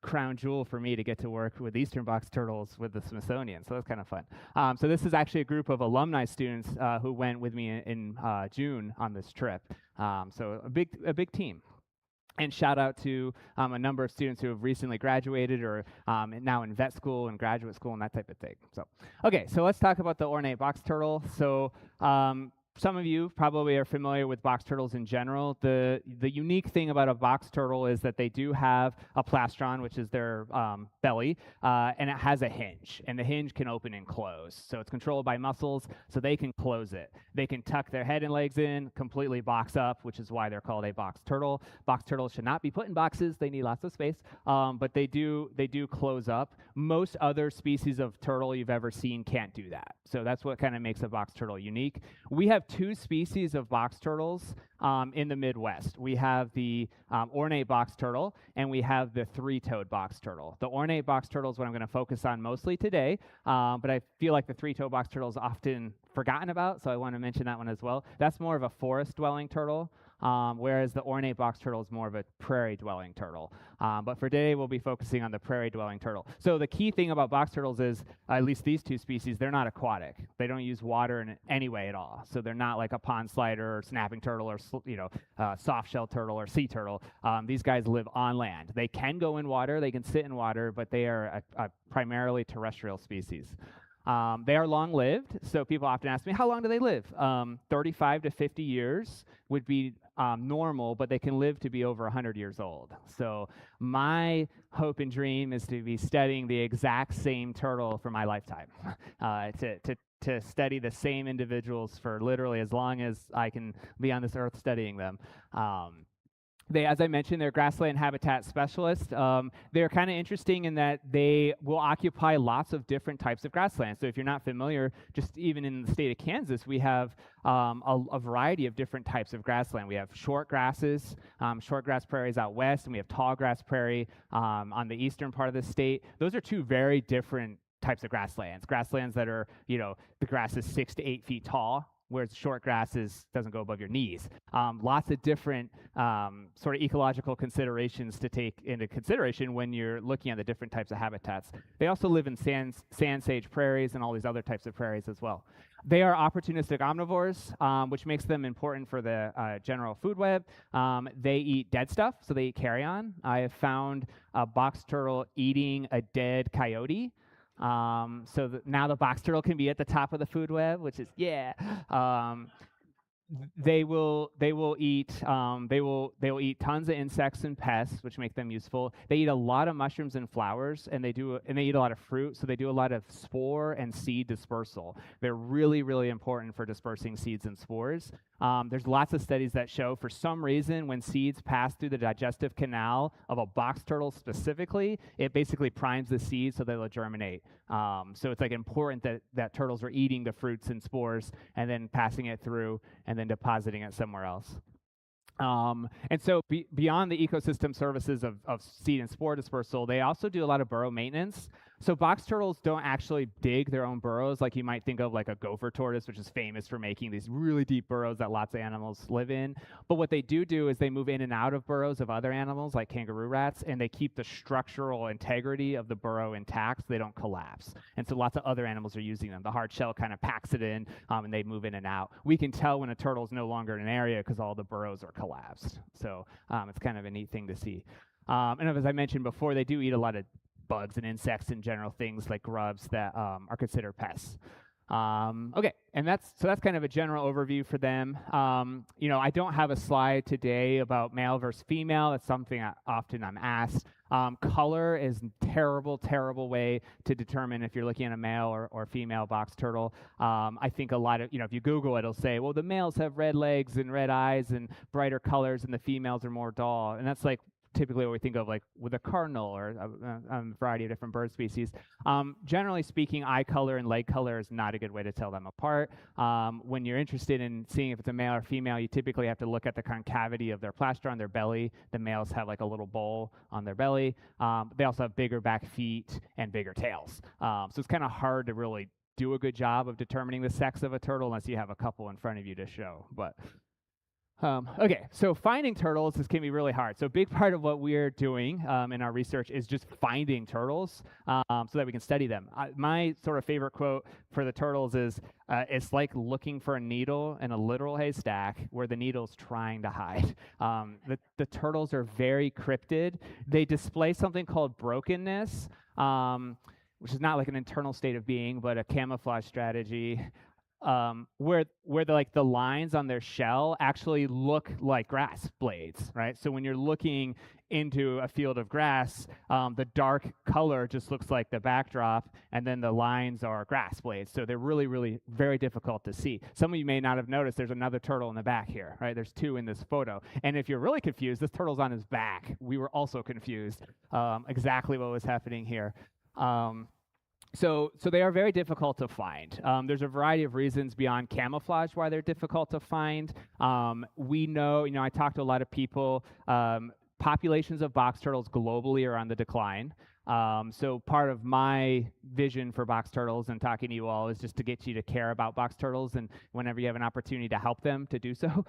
crown jewel for me to get to work with eastern box turtles with the Smithsonian, so that's kind of fun. So this is actually a group of alumni students who went with me in June on this trip. So a big team. And shout out to a number of students who have recently graduated or now in vet school and graduate school and that type of thing. So, okay, so let's talk about the ornate box turtle. So some of you probably are familiar with box turtles in general. The unique thing about a box turtle is that they do have a plastron, which is their belly, and it has a hinge, and the hinge can open and close. So it's controlled by muscles, so they can close it. They can tuck their head and legs in, completely box up, which is why they're called a box turtle. Box turtles should not be put in boxes. They need lots of space, but they do close up. Most other species of turtle you've ever seen can't do that. So that's what kind of makes a box turtle unique. We have two species of box turtles in the Midwest. We have the ornate box turtle, and we have the three-toed box turtle. The ornate box turtle is what I'm going to focus on mostly today, but I feel like the three-toed box turtle is often forgotten about, so I want to mention that one as well. That's more of a forest-dwelling turtle. whereas the ornate box turtle is more of a prairie-dwelling turtle. But for today, we'll be focusing on the prairie-dwelling turtle. So the key thing about box turtles is, at least these two species, they're not aquatic. They don't use water in any way at all. So they're not like a pond slider or snapping turtle or soft-shell turtle or sea turtle. These guys live on land. They can go in water, they can sit in water, but they are a primarily terrestrial species. They are long-lived, so people often ask me, how long do they live? 35 to 50 years would be normal, but they can live to be over 100 years old. So my hope and dream is to be studying the exact same turtle for my lifetime, to study the same individuals for literally as long as I can be on this earth studying them. As I mentioned, they're grassland habitat specialists. They're kind of interesting in that they will occupy lots of different types of grassland. So if you're not familiar, just even in the state of Kansas, we have a variety of different types of grassland. We have short grasses, short grass prairies out west, and we have tall grass prairie on the eastern part of the state. Those are two very different types of grasslands. Grasslands that are, the grass is 6 to 8 feet tall, whereas short grass doesn't go above your knees. Lots of different sort of ecological considerations to take into consideration when you're looking at the different types of habitats. They also live in sand sage prairies and all these other types of prairies as well. They are opportunistic omnivores, which makes them important for the general food web. They eat dead stuff, so they eat carrion. I have found a box turtle eating a dead coyote. Now the box turtle can be at the top of the food web, which is they will eat eat tons of insects and pests, which make them useful. They eat a lot of mushrooms and flowers, and they eat a lot of fruit, so they do a lot of spore and seed dispersal. They're really, really important for dispersing seeds and spores. There's lots of studies that show for some reason when seeds pass through the digestive canal of a box turtle specifically, it basically primes the seeds so they'll germinate. So it's like important that turtles are eating the fruits and spores and then passing it through and then depositing it somewhere else. And so beyond the ecosystem services of seed and spore dispersal, they also do a lot of burrow maintenance. So box turtles don't actually dig their own burrows like you might think of like a gopher tortoise, which is famous for making these really deep burrows that lots of animals live in. But what they do is they move in and out of burrows of other animals like kangaroo rats, and they keep the structural integrity of the burrow intact so they don't collapse. And so lots of other animals are using them. The hard shell kind of packs it in, and they move in and out. We can tell when a turtle's no longer in an area because all the burrows are collapsed. So it's kind of a neat thing to see. And as I mentioned before, they do eat a lot of bugs and insects and general things like grubs that are considered pests. Okay, and that's kind of a general overview for them. I don't have a slide today about male versus female. That's something often I'm asked. Color is a terrible way to determine if you're looking at a male or female box turtle. I think a lot of, if you Google it, it'll say, well, the males have red legs and red eyes and brighter colors, and the females are more dull. And that's like typically what we think of like with a cardinal or a variety of different bird species. Generally speaking, eye color and leg color is not a good way to tell them apart. When you're interested in seeing if it's a male or female, you typically have to look at the concavity of their plastron, their belly. The males have like a little bowl on their belly. They also have bigger back feet and bigger tails. So it's kind of hard to really do a good job of determining the sex of a turtle unless you have a couple in front of you to show. But okay, so finding turtles can be really hard. So a big part of what we're doing in our research is just finding turtles so that we can study them. My sort of favorite quote for the turtles is, it's like looking for a needle in a literal haystack where the needle's trying to hide. The turtles are very cryptid. They display something called brokenness, which is not like an internal state of being, but a camouflage strategy. Where the lines on their shell actually look like grass blades, right? So when you're looking into a field of grass, the dark color just looks like the backdrop, and then the lines are grass blades. So they're really, really very difficult to see. Some of you may not have noticed there's another turtle in the back here, right? There's two in this photo. And if you're really confused, this turtle's on his back. We were also confused exactly what was happening here. So they are very difficult to find. There's a variety of reasons beyond camouflage why they're difficult to find. We know, I talked to a lot of people, populations of box turtles globally are on the decline. So part of my vision for box turtles and talking to you all is just to get you to care about box turtles, and whenever you have an opportunity to help them, to do so.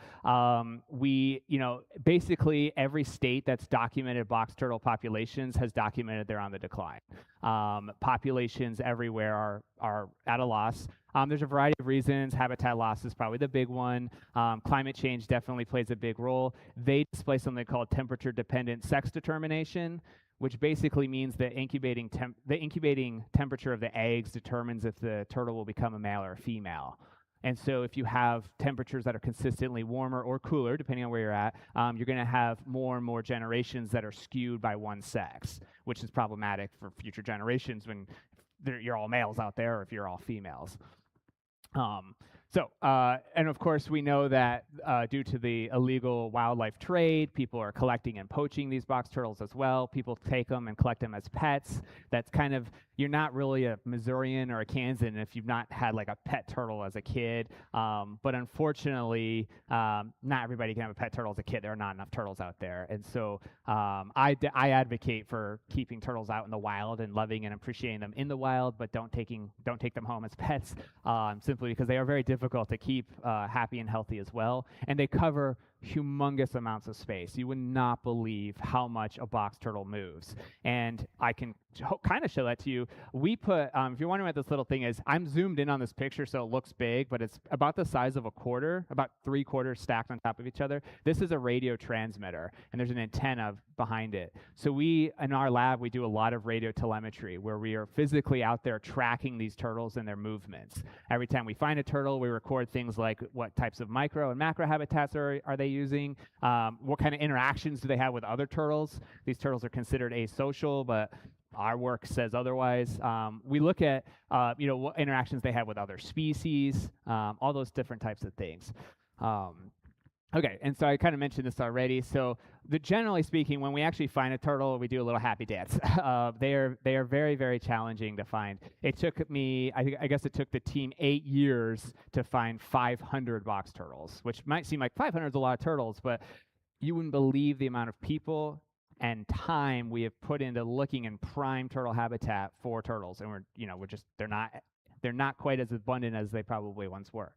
Basically every state that's documented box turtle populations has documented they're on the decline. Populations everywhere are at a loss. There's a variety of reasons. Habitat loss is probably the big one. Climate change definitely plays a big role. They display something called temperature-dependent sex determination, which basically means the incubating temperature of the eggs determines if the turtle will become a male or a female. And so if you have temperatures that are consistently warmer or cooler, depending on where you're at, you're going to have more and more generations that are skewed by one sex, which is problematic for future generations when you're all males out there or if you're all females. And of course, we know that due to the illegal wildlife trade, people are collecting and poaching these box turtles as well. People take them and collect them as pets. That's kind of, you're not really a Missourian or a Kansan if you've not had like a pet turtle as a kid. But unfortunately, not everybody can have a pet turtle as a kid. There are not enough turtles out there. And so I advocate for keeping turtles out in the wild and loving and appreciating them in the wild, but don't take them home as pets, simply because they are very difficult to keep happy and healthy as well. And they cover humongous amounts of space. You would not believe how much a box turtle moves. And I can kind of show that to you. We put, if you're wondering what this little thing is, I'm zoomed in on this picture so it looks big, but it's about the size of a quarter, about 3 quarters stacked on top of each other. This is a radio transmitter, and there's an antenna behind it. So in our lab, we do a lot of radio telemetry where we are physically out there tracking these turtles and their movements. Every time we find a turtle, we record things like what types of micro and macro habitats are they using, what kind of interactions do they have with other turtles. These turtles are considered asocial, but our work says otherwise. We look at what interactions they have with other species, all those different types of things. Okay, and so I kind of mentioned this already. So generally speaking, when we actually find a turtle, we do a little happy dance. They are very, very challenging to find. It took me, I guess it took the team 8 years to find 500 box turtles, which might seem like 500 is a lot of turtles, but you wouldn't believe the amount of people and time we have put into looking in prime turtle habitat for turtles, and they're not quite as abundant as they probably once were.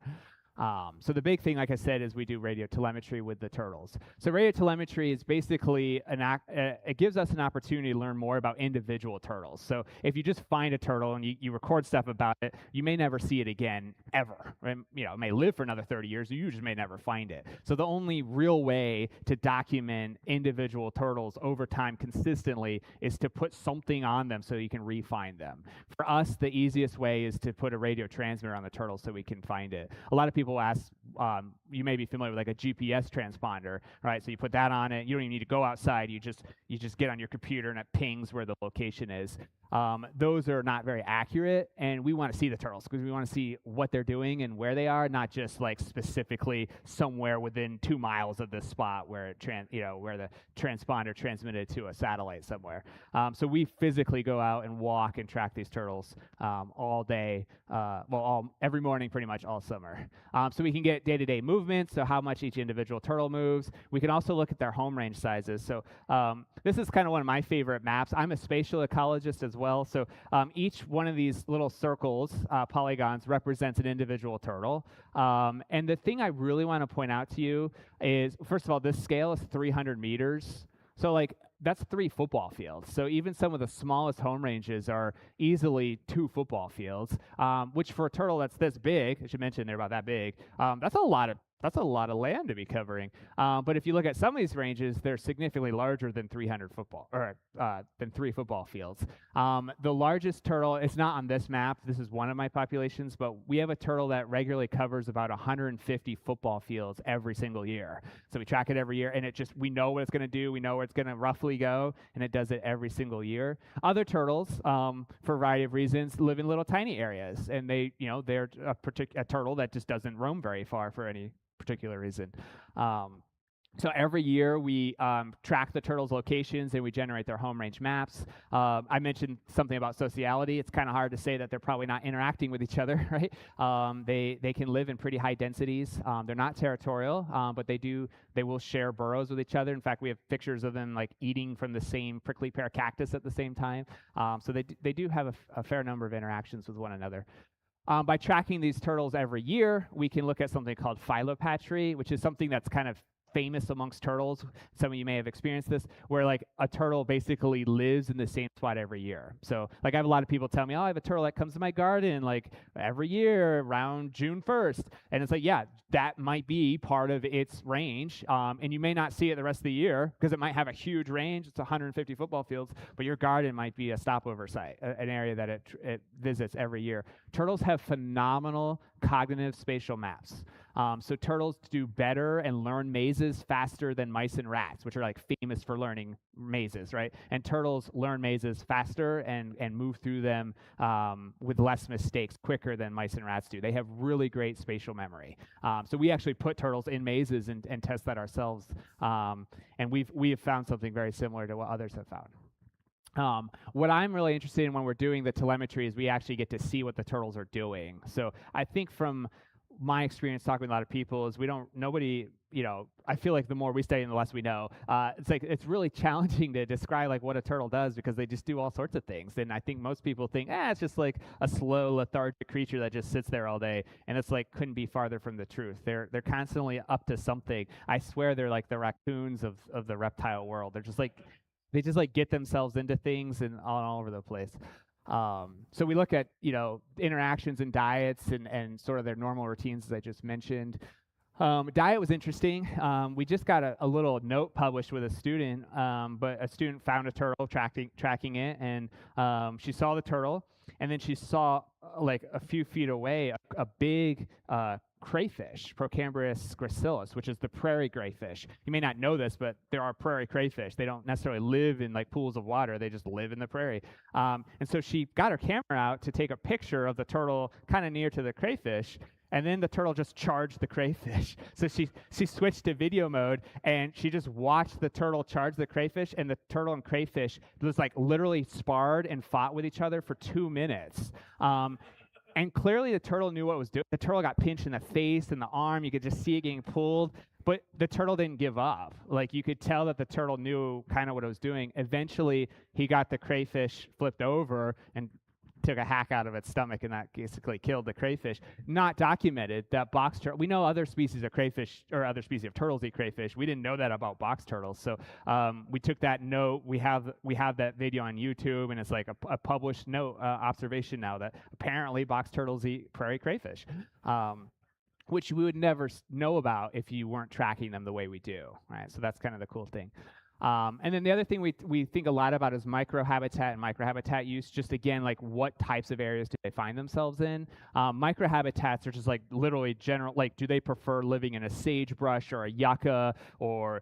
So the big thing, like I said, is we do radio telemetry with the turtles. So radio telemetry is basically it gives us an opportunity to learn more about individual turtles. So if you just find a turtle and you record stuff about it, you may never see it again, ever. Right? It may live for another 30 years, you just may never find it. So the only real way to document individual turtles over time consistently is to put something on them so you can re-find them. For us, the easiest way is to put a radio transmitter on the turtle so we can find it. A lot of people ask, you may be familiar with like a GPS transponder, right? So you put that on it. You don't even need to go outside. You just get on your computer and it pings where the location is. Those are not very accurate, and we want to see the turtles because we want to see what they're doing and where they are, not just like specifically somewhere within 2 miles of the spot where where the transponder transmitted to a satellite somewhere. So we physically go out and walk and track these turtles all day, every morning, pretty much all summer. So we can get day-to-day movements, so how much each individual turtle moves. We can also look at their home range sizes. So this is kind of one of my favorite maps. I'm a spatial ecologist as well, so each one of these little circles, polygons, represents an individual turtle. And the thing I really want to point out to you is, first of all, this scale is 300 meters. So that's 3 football fields. So even some of the smallest home ranges are easily 2 football fields, which for a turtle that's this big, I should mention they're about that big, that's a lot of land to be covering. But if you look at some of these ranges, they're significantly larger than 3 football fields. The largest turtle, it's not on this map. This is one of my populations, but we have a turtle that regularly covers about 150 football fields every single year. So we track it every year, and we know what it's going to do. We know where it's going to roughly go, and it does it every single year. Other turtles, for a variety of reasons, live in little tiny areas, and they're a turtle that just doesn't roam very far for any particular reason. So every year we track the turtles' locations and we generate their home range maps. I mentioned something about sociality. It's kind of hard to say that they're probably not interacting with each other, right? They can live in pretty high densities. They're not territorial, but they will share burrows with each other. In fact, we have pictures of them like eating from the same prickly pear cactus at the same time. So they do have a fair number of interactions with one another. By tracking these turtles every year, we can look at something called phylopatry, which is something that's kind of famous amongst turtles. Some of you may have experienced this, where like a turtle basically lives in the same spot every year. So like I have a lot of people tell me, oh, I have a turtle that comes to my garden like every year around June 1st. And it's like, yeah, that might be part of its range. And you may not see it the rest of the year because it might have a huge range. It's 150 football fields, but your garden might be a stopover site, an area that it visits every year. Turtles have phenomenal cognitive spatial maps. So turtles do better and learn mazes faster than mice and rats, which are like famous for learning mazes, right? And turtles learn mazes faster and move through them with less mistakes quicker than mice and rats do. They have really great spatial memory. So we actually put turtles in mazes and test that ourselves. And we have found something very similar to what others have found. What I'm really interested in when we're doing the telemetry is we actually get to see what the turtles are doing. So I think from my experience talking with a lot of people is nobody, I feel like the more we study and the less we know. It's really challenging to describe like what a turtle does because they just do all sorts of things. And I think most people think, it's just like a slow, lethargic creature that just sits there all day. And it's like couldn't be farther from the truth. They're constantly up to something. I swear they're like the raccoons of the reptile world. They just like get themselves into things and all over the place. So we look at, interactions and diets and sort of their normal routines, as I just mentioned. Diet was interesting. We just got a little note published with a student, but a student found a turtle tracking it, and she saw the turtle, and then she saw like a few feet away a big crayfish, Procambrus gracilis, which is the prairie crayfish. You may not know this, but there are prairie crayfish. They don't necessarily live in like pools of water. They just live in the prairie. And so she got her camera out to take a picture of the turtle kind of near to the crayfish. And then the turtle just charged the crayfish. So she switched to video mode, and she just watched the turtle charge the crayfish, and the turtle and crayfish was like literally sparred and fought with each other for 2 minutes. And clearly the turtle knew what it was doing. The turtle got pinched in the face and the arm. You could just see it getting pulled. But the turtle didn't give up. Like you could tell that the turtle knew kind of what it was doing. Eventually, he got the crayfish flipped over and took a hack out of its stomach, and that basically killed the crayfish. Not documented that box turtle. We know other species of crayfish or other species of turtles eat crayfish. We didn't know that about box turtles. So we took that note. We have that video on YouTube, and it's like a published note observation now that apparently box turtles eat prairie crayfish. Which we would never know about if you weren't tracking them the way we do, right? So that's kind of the cool thing. And then the other thing we think a lot about is microhabitat and microhabitat use. Just again, like what types of areas do they find themselves in? Microhabitats are just like literally general. Like, do they prefer living in a sagebrush or a yucca, or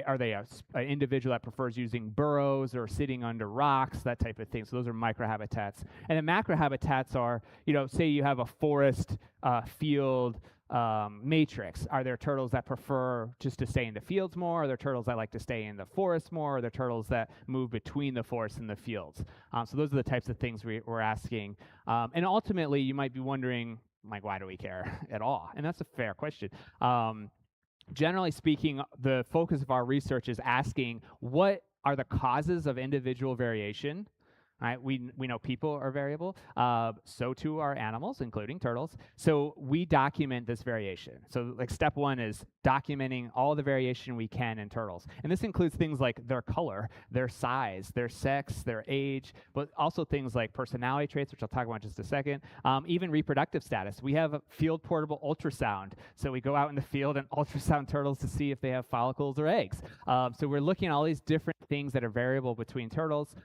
are they an individual that prefers using burrows or sitting under rocks, that type of thing? So those are microhabitats. And then macrohabitats are, say you have a forest, field. Matrix. Are there turtles that prefer just to stay in the fields more? Are there turtles that like to stay in the forest more? Are there turtles that move between the forest and the fields? So those are the types of things we're asking. And ultimately, you might be wondering, like, why do we care at all? And that's a fair question. Generally speaking, the focus of our research is asking what are the causes of individual variation. Right? We know people are variable, so too are animals, including turtles. So we document this variation. So like step one is documenting all the variation we can in turtles. And this includes things like their color, their size, their sex, their age, but also things like personality traits, which I'll talk about in just a second, even reproductive status. We have a field portable ultrasound. So we go out in the field and ultrasound turtles to see if they have follicles or eggs. So we're looking at all these different things that are variable between turtles.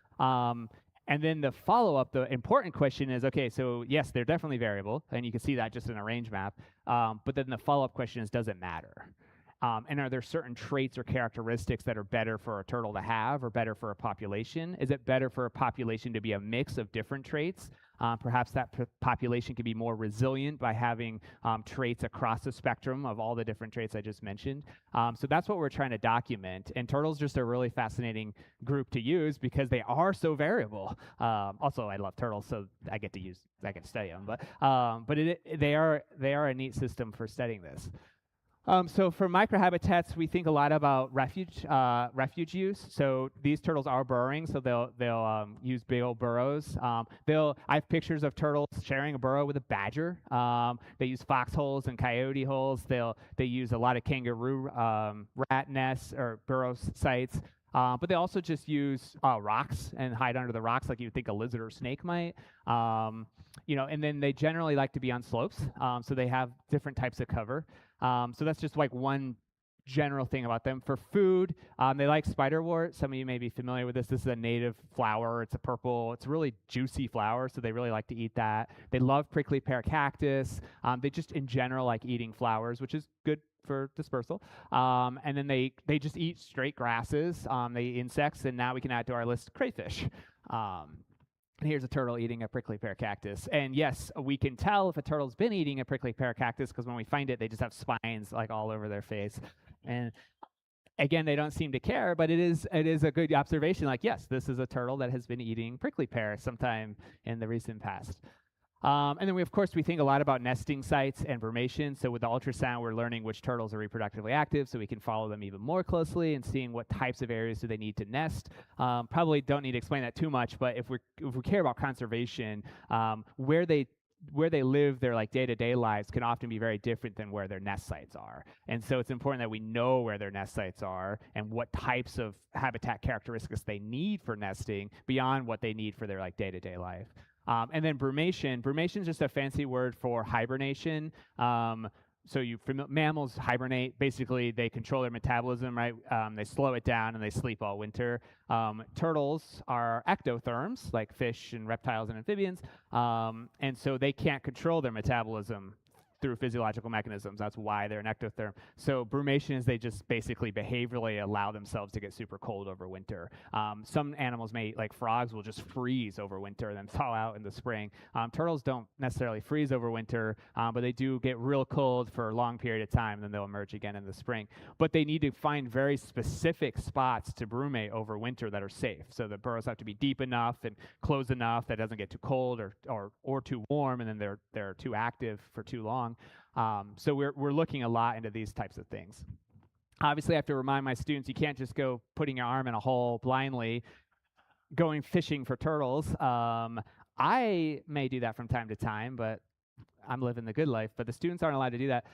And then the follow-up, the important question is, okay, so yes, they're definitely variable, and you can see that just in a range map. But then the follow-up question is, does it matter? And are there certain traits or characteristics that are better for a turtle to have or better for a population? Is it better for a population to be a mix of different traits? Perhaps that population can be more resilient by having traits across the spectrum of all the different traits I just mentioned. So that's what we're trying to document. And turtles just a really fascinating group to use because they are so variable. Also, I love turtles, so I get to study them. But they are a neat system for studying this. So for microhabitats, we think a lot about refuge use. So these turtles are burrowing, so they'll use big old burrows. I have pictures of turtles sharing a burrow with a badger. They use foxholes and coyote holes. They use a lot of kangaroo rat nests or burrow sites. But they also just use rocks and hide under the rocks like you would think a lizard or snake might. And then they generally like to be on slopes, so they have different types of cover. So that's just like one general thing about them. For food, they like spiderwort. Some of you may be familiar with this. This is a native flower. It's a really juicy flower, so they really like to eat that. They love prickly pear cactus. They just in general like eating flowers, which is good for dispersal. And then they just eat straight grasses. They eat insects, and now we can add to our list crayfish. And here's a turtle eating a prickly pear cactus. And yes, we can tell if a turtle's been eating a prickly pear cactus because when we find it, they just have spines like all over their face. And again, they don't seem to care, but it is a good observation. Like, yes, this is a turtle that has been eating prickly pear sometime in the recent past. And then we think a lot about nesting sites and brumation. So with the ultrasound, we're learning which turtles are reproductively active so we can follow them even more closely and seeing what types of areas do they need to nest. Probably don't need to explain that too much, but if we care about conservation, where they live their like day-to-day lives can often be very different than where their nest sites are. And so it's important that we know where their nest sites are and what types of habitat characteristics they need for nesting beyond what they need for their like day-to-day life. And then brumation. Brumation is just a fancy word for hibernation. Mammals hibernate. Basically, they control their metabolism, right? They slow it down and they sleep all winter. Turtles are ectotherms, like fish and reptiles and amphibians. And so they can't control their metabolism through physiological mechanisms. That's why they're an ectotherm. So brumation is they just basically behaviorally allow themselves to get super cold over winter. Some animals like frogs will just freeze over winter and then thaw out in the spring. Turtles don't necessarily freeze over winter, but they do get real cold for a long period of time, and then they'll emerge again in the spring. But they need to find very specific spots to brumate over winter that are safe. So the burrows have to be deep enough and close enough that it doesn't get too cold or too warm, and then they're too active for too long. So we're looking a lot into these types of things. Obviously, I have to remind my students, you can't just go putting your arm in a hole blindly, going fishing for turtles. I may do that from time to time, but I'm living the good life, but the students aren't allowed to do that.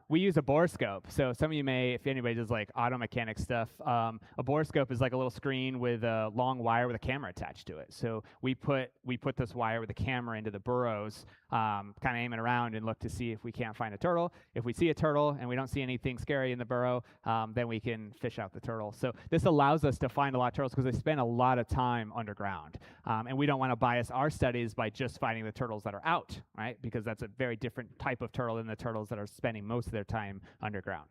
We use a borescope. So some of you may, if anybody does like auto mechanic stuff, a borescope is like a little screen with a long wire with a camera attached to it. So we put this wire with a camera into the burrows, kind of aiming around and look to see if we can't find a turtle. If we see a turtle and we don't see anything scary in the burrow, then we can fish out the turtle. So this allows us to find a lot of turtles because they spend a lot of time underground. And we don't want to bias our studies by just finding the turtles that are out, right? Because that's a very different type of turtle than the turtles that are spending most of their time underground.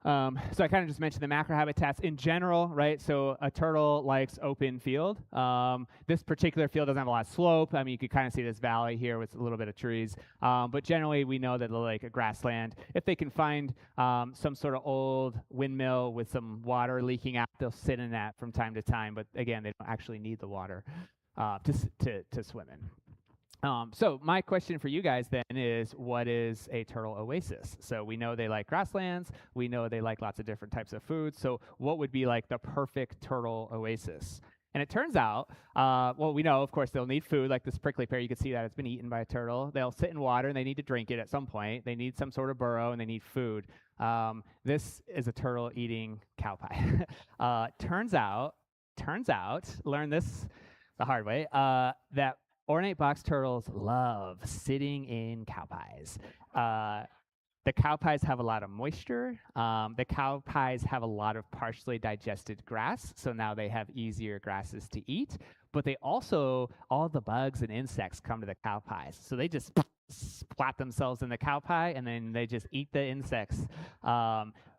So I kind of just mentioned the macrohabitats in general, right? So a turtle likes open field. This particular field doesn't have a lot of slope. I mean, you can kind of see this valley here with a little bit of trees. But generally, we know that they'll like a grassland. If they can find some sort of old windmill with some water leaking out, they'll sit in that from time to time. But again, they don't actually need the water to swim in. So my question for you guys then is, what is a turtle oasis? So we know they like grasslands. We know they like lots of different types of food. So what would be like the perfect turtle oasis? And it turns out, we know, of course, they'll need food, like this prickly pear. You can see that it's been eaten by a turtle. They'll sit in water, and they need to drink it at some point. They need some sort of burrow, and they need food. This is a turtle eating cow pie. Turns out, learn this the hard way, that ornate box turtles love sitting in cow pies. The cow pies have a lot of moisture. The cow pies have a lot of partially digested grass, so now they have easier grasses to eat. But they also, all the bugs and insects come to the cow pies. So they just splat themselves in the cow pie, and then they just eat the insects.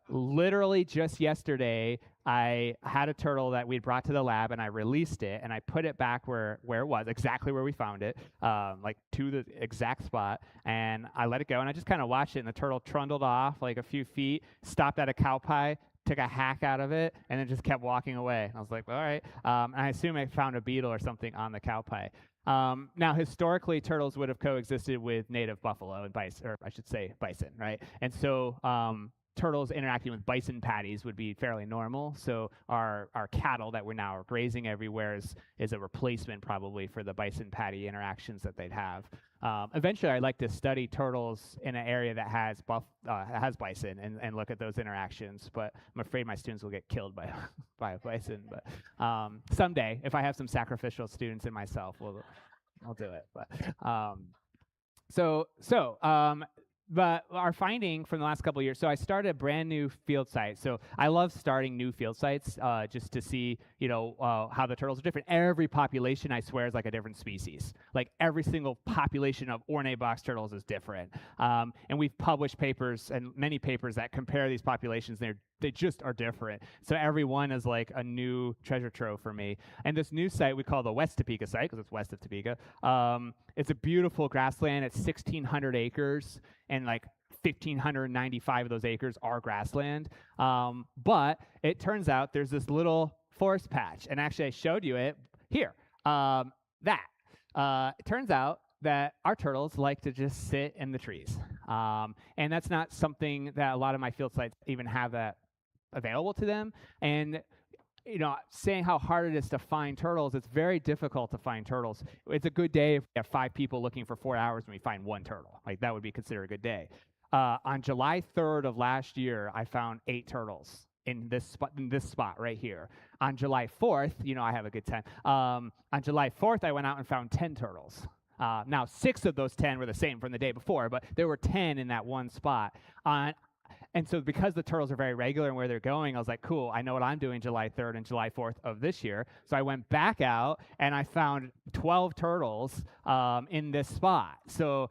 literally just yesterday, I had a turtle that we'd brought to the lab, and I released it, and I put it back where it was, exactly where we found it, like to the exact spot, and I let it go, and I just kind of watched it, and the turtle trundled off like a few feet, stopped at a cow pie, took a hack out of it, and then just kept walking away. I was like, all right. And I assume I found a beetle or something on the cow pie. Now, historically, turtles would have coexisted with native buffalo and bison, or I should say bison, right? And so turtles interacting with bison patties would be fairly normal. So our cattle that we're now grazing everywhere is a replacement probably for the bison patty interactions that they'd have. Eventually, I'd like to study turtles in an area that has bison and look at those interactions. But I'm afraid my students will get killed by by a bison. But someday, if I have some sacrificial students in myself, I'll do it. But our finding from the last couple of years, so I started a brand new field site. So I love starting new field sites just to see, how the turtles are different. Every population, I swear, is like a different species. Like every single population of ornate box turtles is different. And we've published papers, and many papers that compare these populations. They just are different. So every one is like a new treasure trove for me. And this new site we call the West Topeka site because it's west of Topeka. It's a beautiful grassland. It's 1,600 acres, and like 1,595 of those acres are grassland. But it turns out there's this little forest patch, and actually I showed you it here. It turns out that our turtles like to just sit in the trees. And that's not something that a lot of my field sites even have that available to them. And saying how hard it is to find turtles, it's very difficult to find turtles. It's a good day if we have 5 people looking for 4 hours and we find 1 turtle. Like that would be considered a good day. On July 3rd of last year, I found 8 turtles in this spot right here. On July 4th, I have a good time. On July 4th, I went out and found 10 turtles. Now, 6 of those 10 were the same from the day before, but there were 10 in that one spot. And so because the turtles are very regular in where they're going, I was like, cool, I know what I'm doing July 3rd and July 4th of this year. So I went back out, and I found 12 turtles in this spot. So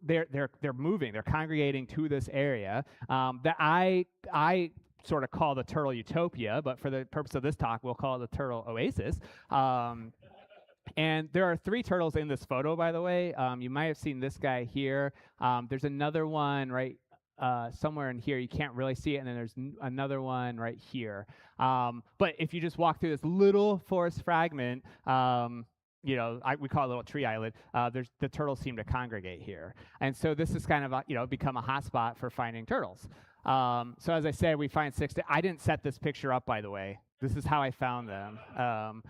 they're moving. They're congregating to this area that I sort of call the turtle utopia, but for the purpose of this talk, we'll call it the turtle oasis. And there are 3 turtles in this photo, by the way. You might have seen this guy here. There's another one right somewhere in here. You can't really see it. And then there's another one right here. But if you just walk through this little forest fragment, we call it a little tree island, the turtles seem to congregate here. And so this is kind of, become a hot spot for finding turtles. So as I said, we find 6. I didn't set this picture up, by the way. This is how I found them.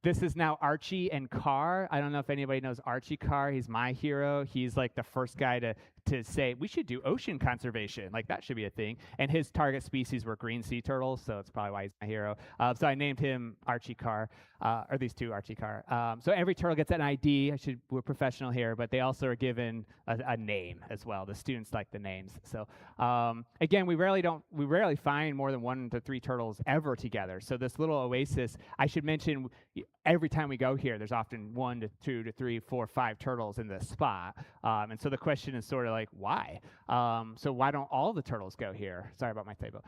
This is now Archie and Carr. I don't know if anybody knows Archie Carr. He's my hero. He's like the first guy to say, we should do ocean conservation. Like, that should be a thing. And his target species were green sea turtles, so that's probably why he's my hero. So I named him Archie Carr, or these 2, Archie Carr. So every turtle gets an ID. We're professional here, but they also are given a name as well. The students like the names. So again, we rarely find more than 1 to 3 turtles ever together. So this little oasis, I should mention, every time we go here, there's often 1 to 2 to 3, 4, 5 turtles in this spot. And so the question is sort of like, why? So why don't all the turtles go here? Sorry about my typo.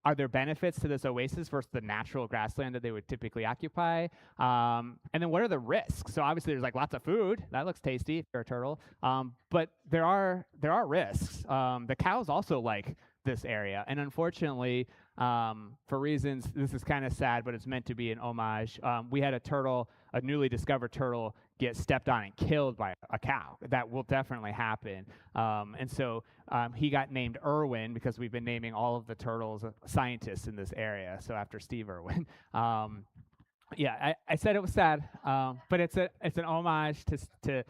Are there benefits to this oasis versus the natural grassland that they would typically occupy? And then what are the risks? So obviously there's like lots of food. That looks tasty if you're a turtle. But there are risks. The cows also like this area. And unfortunately, for reasons, this is kind of sad, but it's meant to be an homage. We had a newly discovered turtle get stepped on and killed by a cow. That will definitely happen. And so he got named Irwin because we've been naming all of the turtles scientists in this area. So after Steve Irwin. I said it was sad, but it's an homage to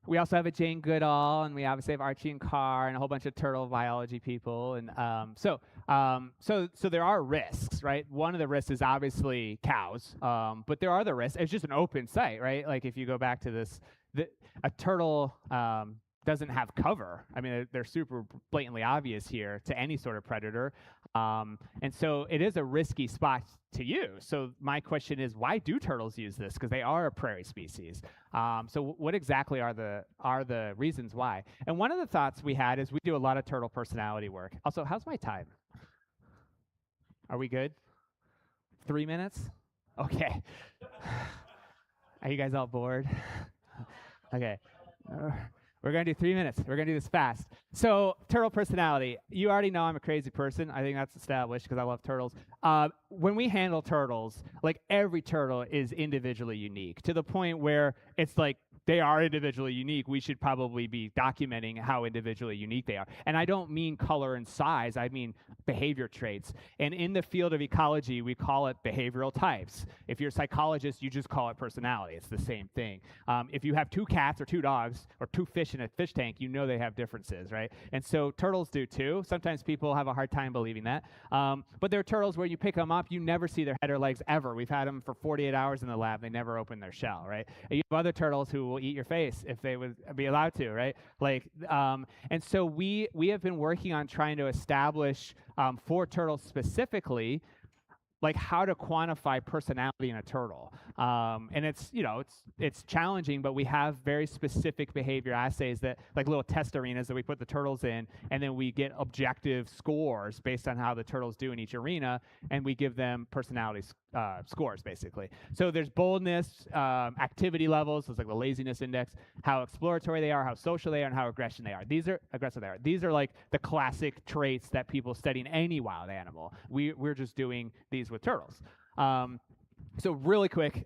we also have a Jane Goodall, and we obviously have Archie and Carr, and a whole bunch of turtle biology people, and so there are risks, right? One of the risks is obviously cows, but there are other risks. It's just an open site, right? Like if you go back to this, a turtle doesn't have cover. I mean, they're super blatantly obvious here to any sort of predator. And so it is a risky spot to use. So my question is, why do turtles use this? Because they are a prairie species. So what exactly are the reasons why? And one of the thoughts we had is we do a lot of turtle personality work. Also, how's my time? Are we good? 3 minutes? Okay. Are you guys all bored? Okay. We're going to do 3 minutes. We're going to do this fast. So, turtle personality. You already know I'm a crazy person. I think that's established because I love turtles. When we handle turtles, like every turtle is individually unique to the point where it's like they are individually unique. We should probably be documenting how individually unique they are. And I don't mean color and size. I mean behavior traits. And in the field of ecology, we call it behavioral types. If you're a psychologist, you just call it personality. It's the same thing. If you have 2 cats or 2 dogs or 2 fish in a fish tank, you know they have differences, right? And so turtles do too. Sometimes people have a hard time believing that. But there are turtles where you pick them up, you never see their head or legs ever. We've had them for 48 hours in the lab. They never open their shell, right? And you have other turtles who will eat your face if they would be allowed to, right? Like, and so we have been working on trying to establish for turtles specifically, like how to quantify personality in a turtle. And it's challenging, but we have very specific behavior assays that, like little test arenas that we put the turtles in, and then we get objective scores based on how the turtles do in each arena, and we give them personality scores, basically. So there's boldness, activity levels, so it's like the laziness index, how exploratory they are, how social they are, and how aggressive they are. These are like the classic traits that people studying any wild animal. We're just doing these with turtles. So really quick,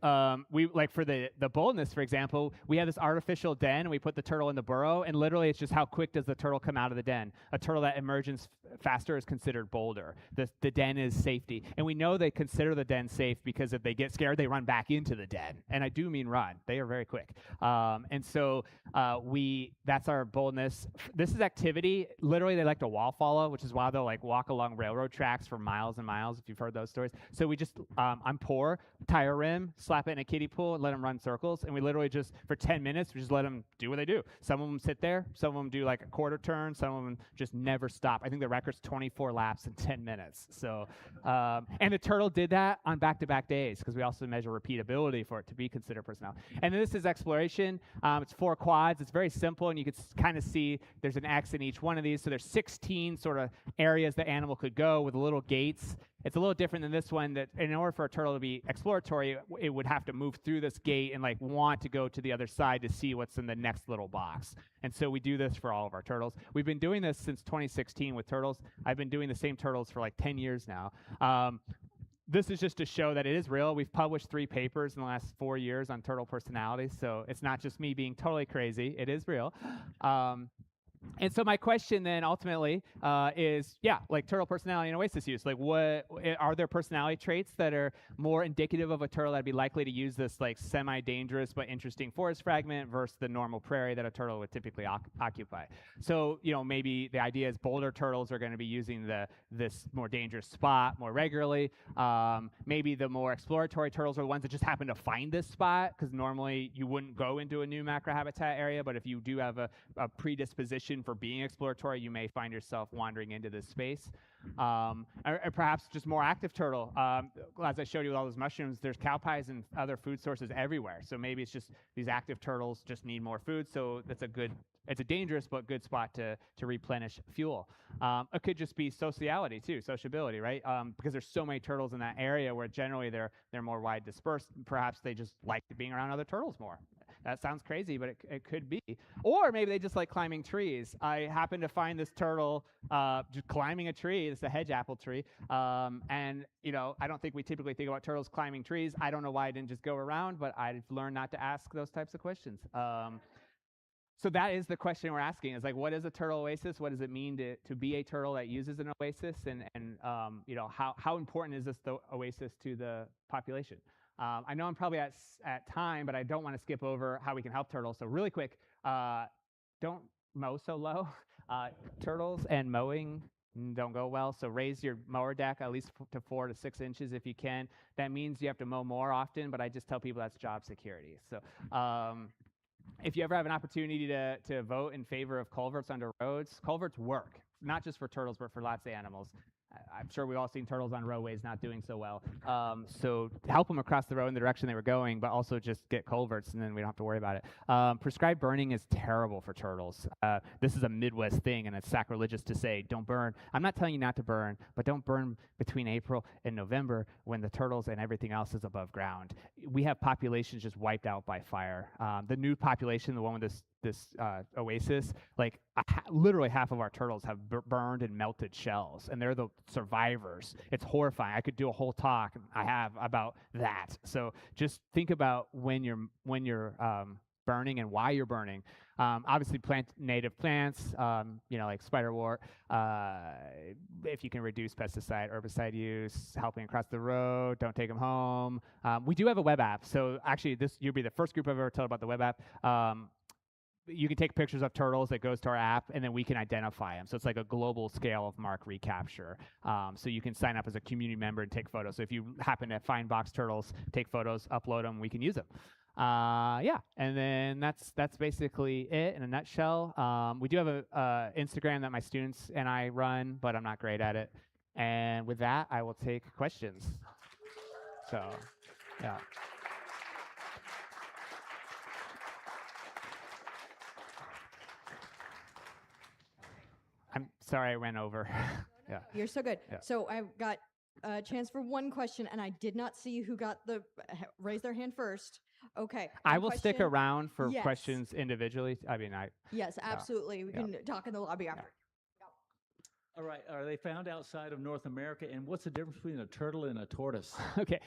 we like for the boldness, for example, we have this artificial den, and we put the turtle in the burrow, and literally it's just how quick does the turtle come out of the den. A turtle that emerges faster is considered bolder. The den is safety, and we know they consider the den safe because if they get scared, they run back into the den, and I do mean run. They are very quick, and so that's our boldness. This is activity. Literally, they like to wall follow, which is why they'll like walk along railroad tracks for miles and miles. If you've heard those stories, so we just I'm poor. Tie a rim, slap it in a kiddie pool, and let them run circles. And we literally just, for 10 minutes, we just let them do what they do. Some of them sit there. Some of them do like a quarter turn. Some of them just never stop. I think the record's 24 laps in 10 minutes. So, and the turtle did that on back-to-back days because we also measure repeatability for it to be considered personality. And then this is exploration. It's 4 quads. It's very simple, and you can kind of see there's an X in each one of these. So there's 16 sort of areas the animal could go with little gates. It's a little different than this one, that in order for a turtle to be exploratory, it would have to move through this gate and like want to go to the other side to see what's in the next little box. And so we do this for all of our turtles. We've been doing this since 2016 with turtles. I've been doing the same turtles for like 10 years now. This is just to show that it is real. We've published 3 papers in the last 4 years on turtle personality, so it's not just me being totally crazy. It is real. And so my question then ultimately is, like turtle personality and Oasis use. Like, what are there personality traits that are more indicative of a turtle that'd be likely to use this like semi-dangerous but interesting forest fragment versus the normal prairie that a turtle would typically occupy? So maybe the idea is bolder turtles are going to be using this more dangerous spot more regularly. Maybe the more exploratory turtles are the ones that just happen to find this spot, because normally you wouldn't go into a new macrohabitat area, but if you do have a predisposition for being exploratory, you may find yourself wandering into this space. Or perhaps just more active turtle. As I showed you with all those mushrooms, there's cow pies and other food sources everywhere. So maybe it's just these active turtles just need more food. So it's a dangerous but good spot to replenish fuel. It could just be sociality too, sociability, right? Because there's so many turtles in that area where generally they're more wide dispersed. Perhaps they just like being around other turtles more. That sounds crazy, but it could be. Or maybe they just like climbing trees. I happened to find this turtle just climbing a tree. It's a hedge apple tree. And, I don't think we typically think about turtles climbing trees. I don't know why I didn't just go around, but I've learned not to ask those types of questions. So that is the question we're asking, is like, what is a turtle oasis? What does it mean to be a turtle that uses an oasis? And how important is this oasis to the population? I know I'm probably at time, but I don't want to skip over how we can help turtles. So really quick, don't mow so low. Turtles and mowing don't go well. So raise your mower deck at least to 4 to 6 inches if you can. That means you have to mow more often, but I just tell people that's job security. So if you ever have an opportunity to vote in favor of culverts under roads, culverts work, not just for turtles, but for lots of animals. I'm sure we've all seen turtles on roadways not doing so well. So help them across the road in the direction they were going, but also just get culverts, and then we don't have to worry about it. Prescribed burning is terrible for turtles. This is a Midwest thing, and it's sacrilegious to say don't burn. I'm not telling you not to burn, but don't burn between April and November when the turtles and everything else is above ground. We have populations just wiped out by fire. The new population, the one with this Oasis, like literally half of our turtles have burned and melted shells, and they're the survivors. It's horrifying. I could do a whole talk I have about that. So just think about when you're burning and why you're burning. Obviously, plant native plants, like spiderwort. If you can reduce pesticide, herbicide use, helping across the road, don't take them home. We do have a web app. So actually, you'll be the first group I've ever told about the web app. You can take pictures of turtles that goes to our app, and then we can identify them. So it's like a global scale of mark recapture. So you can sign up as a community member and take photos. So if you happen to find box turtles, take photos, upload them, we can use them. And then that's basically it in a nutshell. We do have a Instagram that my students and I run, but I'm not great at it. And with that, I will take questions. So, yeah. I'm sorry I went over. Yeah. You're so good. Yeah. So I've got a chance for one question, and I did not see who got the raise their hand first. Okay. I will stick around for Yes. questions individually. Yes, absolutely. We can talk in the lobby after. All right. Are they found outside of North America? And what's the difference between a turtle and a tortoise? Okay.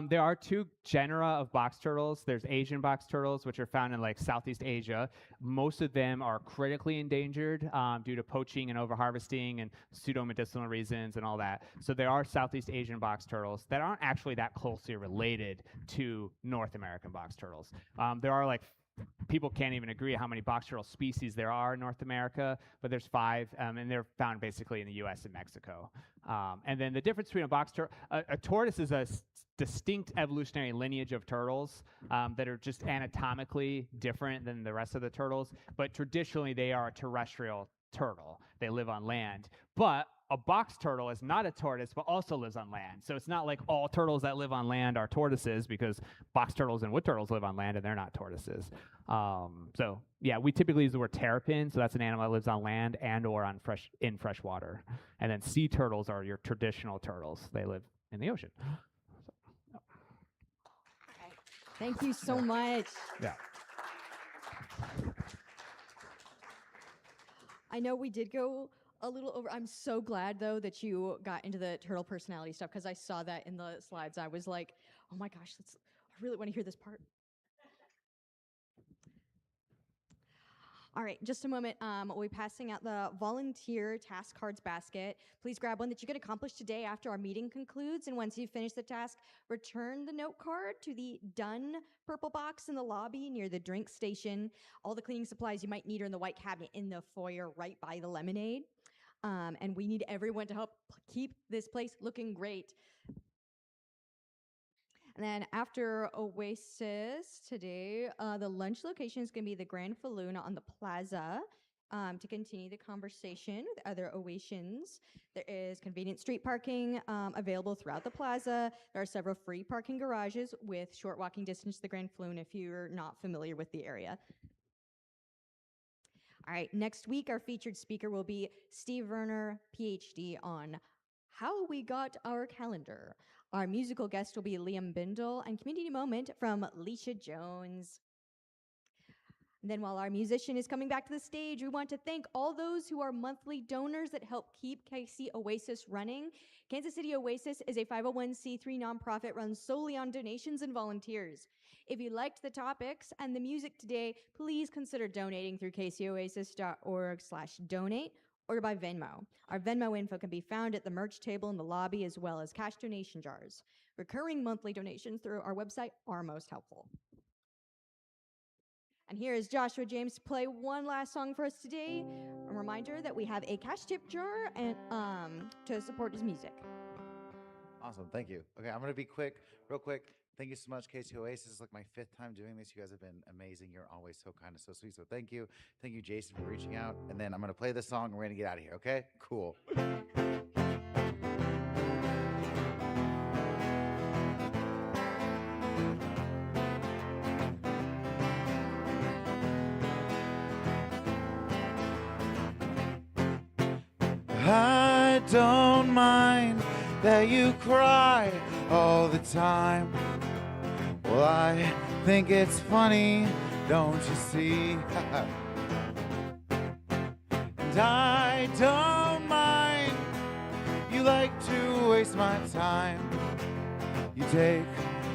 There are two genera of box turtles. There's Asian box turtles, which are found in like Southeast Asia. Most of them are critically endangered due to poaching and overharvesting and pseudo-medicinal reasons and all that. So there are Southeast Asian box turtles that aren't actually that closely related to North American box turtles. There are like people can't even agree how many box turtle species there are in North America, but there's 5, and they're found basically in the U.S. and Mexico. And then the difference between a tortoise is a distinct evolutionary lineage of turtles that are just anatomically different than the rest of the turtles, but traditionally they are a terrestrial turtle. They live on land. But a box turtle is not a tortoise, but also lives on land. So it's not like all turtles that live on land are tortoises, because box turtles and wood turtles live on land and they're not tortoises. So yeah, we typically use the word terrapin. So that's an animal that lives on land and or in fresh water. And then sea turtles are your traditional turtles. They live in the ocean. Thank you so much. Yeah. I know we did go a little over. I'm so glad, though, that you got into the turtle personality stuff, because I saw that in the slides. I was like, oh my gosh, I really want to hear this part. All right, just a moment. We'll be passing out the volunteer task cards basket. Please grab one that you can accomplish today after our meeting concludes. And once you finish the task, return the note card to the done purple box in the lobby near the drink station. All the cleaning supplies you might need are in the white cabinet in the foyer right by the lemonade. And we need everyone to help keep this place looking great. And then after Oasis today, the lunch location is going to be the Grand Faluna on the plaza to continue the conversation with other Oasians. There is convenient street parking available throughout the plaza. There are several free parking garages with short walking distance to the Grand Faluna if you're not familiar with the area. All right, next week our featured speaker will be Steve Werner, PhD, on how we got our calendar. Our musical guest will be Liam Bindle, and community moment from Leisha Jones. And then while our musician is coming back to the stage, we want to thank all those who are monthly donors that help keep KC Oasis running. Kansas City Oasis is a 501c3 nonprofit run solely on donations and volunteers. If you liked the topics and the music today, please consider donating through kcoasis.org/donate or by Venmo. Our Venmo info can be found at the merch table in the lobby, as well as cash donation jars. Recurring monthly donations through our website are most helpful. And here is Joshua James to play one last song for us today. A reminder that we have a cash tip jar and to support his music. Awesome, thank you. Okay, I'm gonna be quick, real quick. Thank you so much, Casey Oasis. This is like my 5th time doing this. You guys have been amazing. You're always so kind and so sweet. So thank you. Thank you, Jason, for reaching out. And then I'm going to play this song and we're going to get out of here, okay? Cool. I don't mind that you cry all the time. Well, I think it's funny, don't you see? And I don't mind you like to waste my time. You take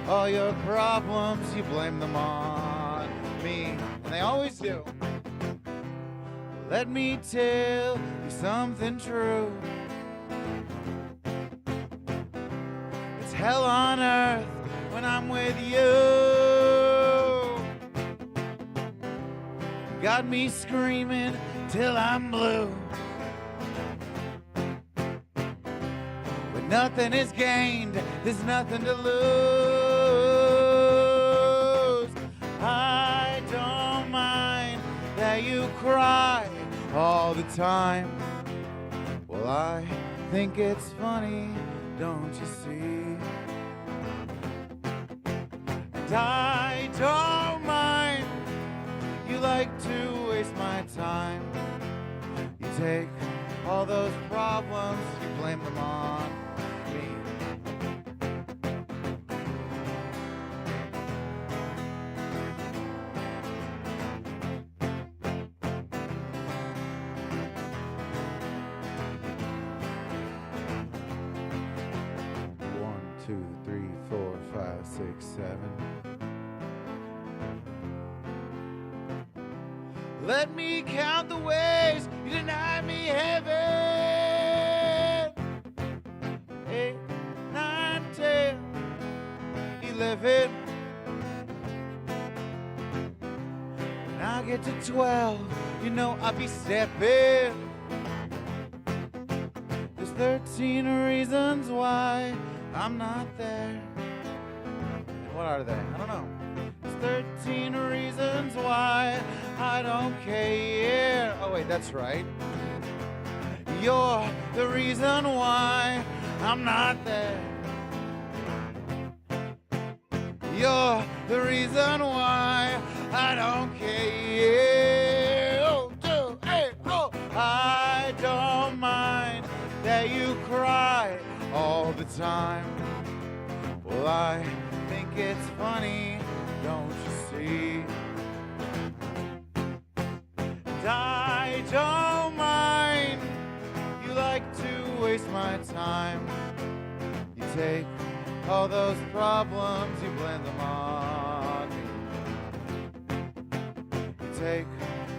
all your problems, you blame them on me, and they always do. Let me tell you something true. It's hell on earth when I'm with you. Got me screaming till I'm blue. When nothing is gained, there's nothing to lose. I don't mind that you cry all the time. Well, I think it's funny, don't you see? And I don't mind you like to waste my time. You take all those problems, you blame them on me. One, two, three, four, five, six, seven. Let me count the ways you deny me heaven. 8, 9, 10, 11. When I get to 12, you know I'll be stepping. There's 13 reasons why I'm not there. And what are they? I don't know. There's 13 reasons why I don't care. Oh wait, that's right. You're the reason why I'm not there. You're the reason why I don't care. Oh, 2, 8, oh. I don't mind that you cry all the time. Well, I think it's funny, don't you see? And I don't mind you like to waste my time. You take all those problems, you blame them on me. You take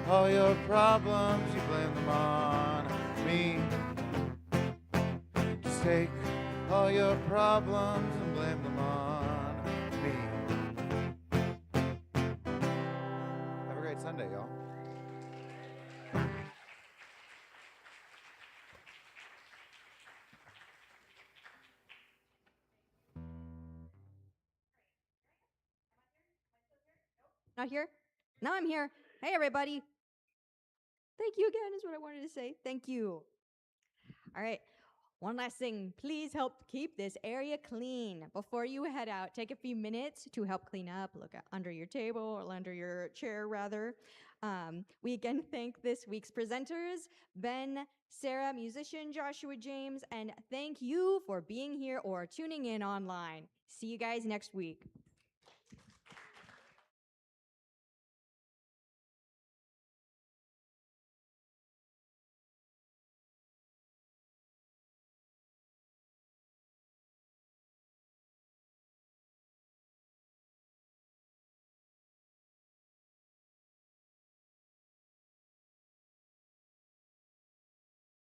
all your problems, you blame them on me. Just take all your problems and blame them on me. Have a great Sunday, y'all. Not here? Now I'm here. Hey, everybody. Thank you again, is what I wanted to say. Thank you. All right. One last thing. Please help keep this area clean. Before you head out, take a few minutes to help clean up. Look under your table or under your chair, rather. We again thank this week's presenters, Ben, Sarah, musician Joshua James, and thank you for being here or tuning in online. See you guys next week.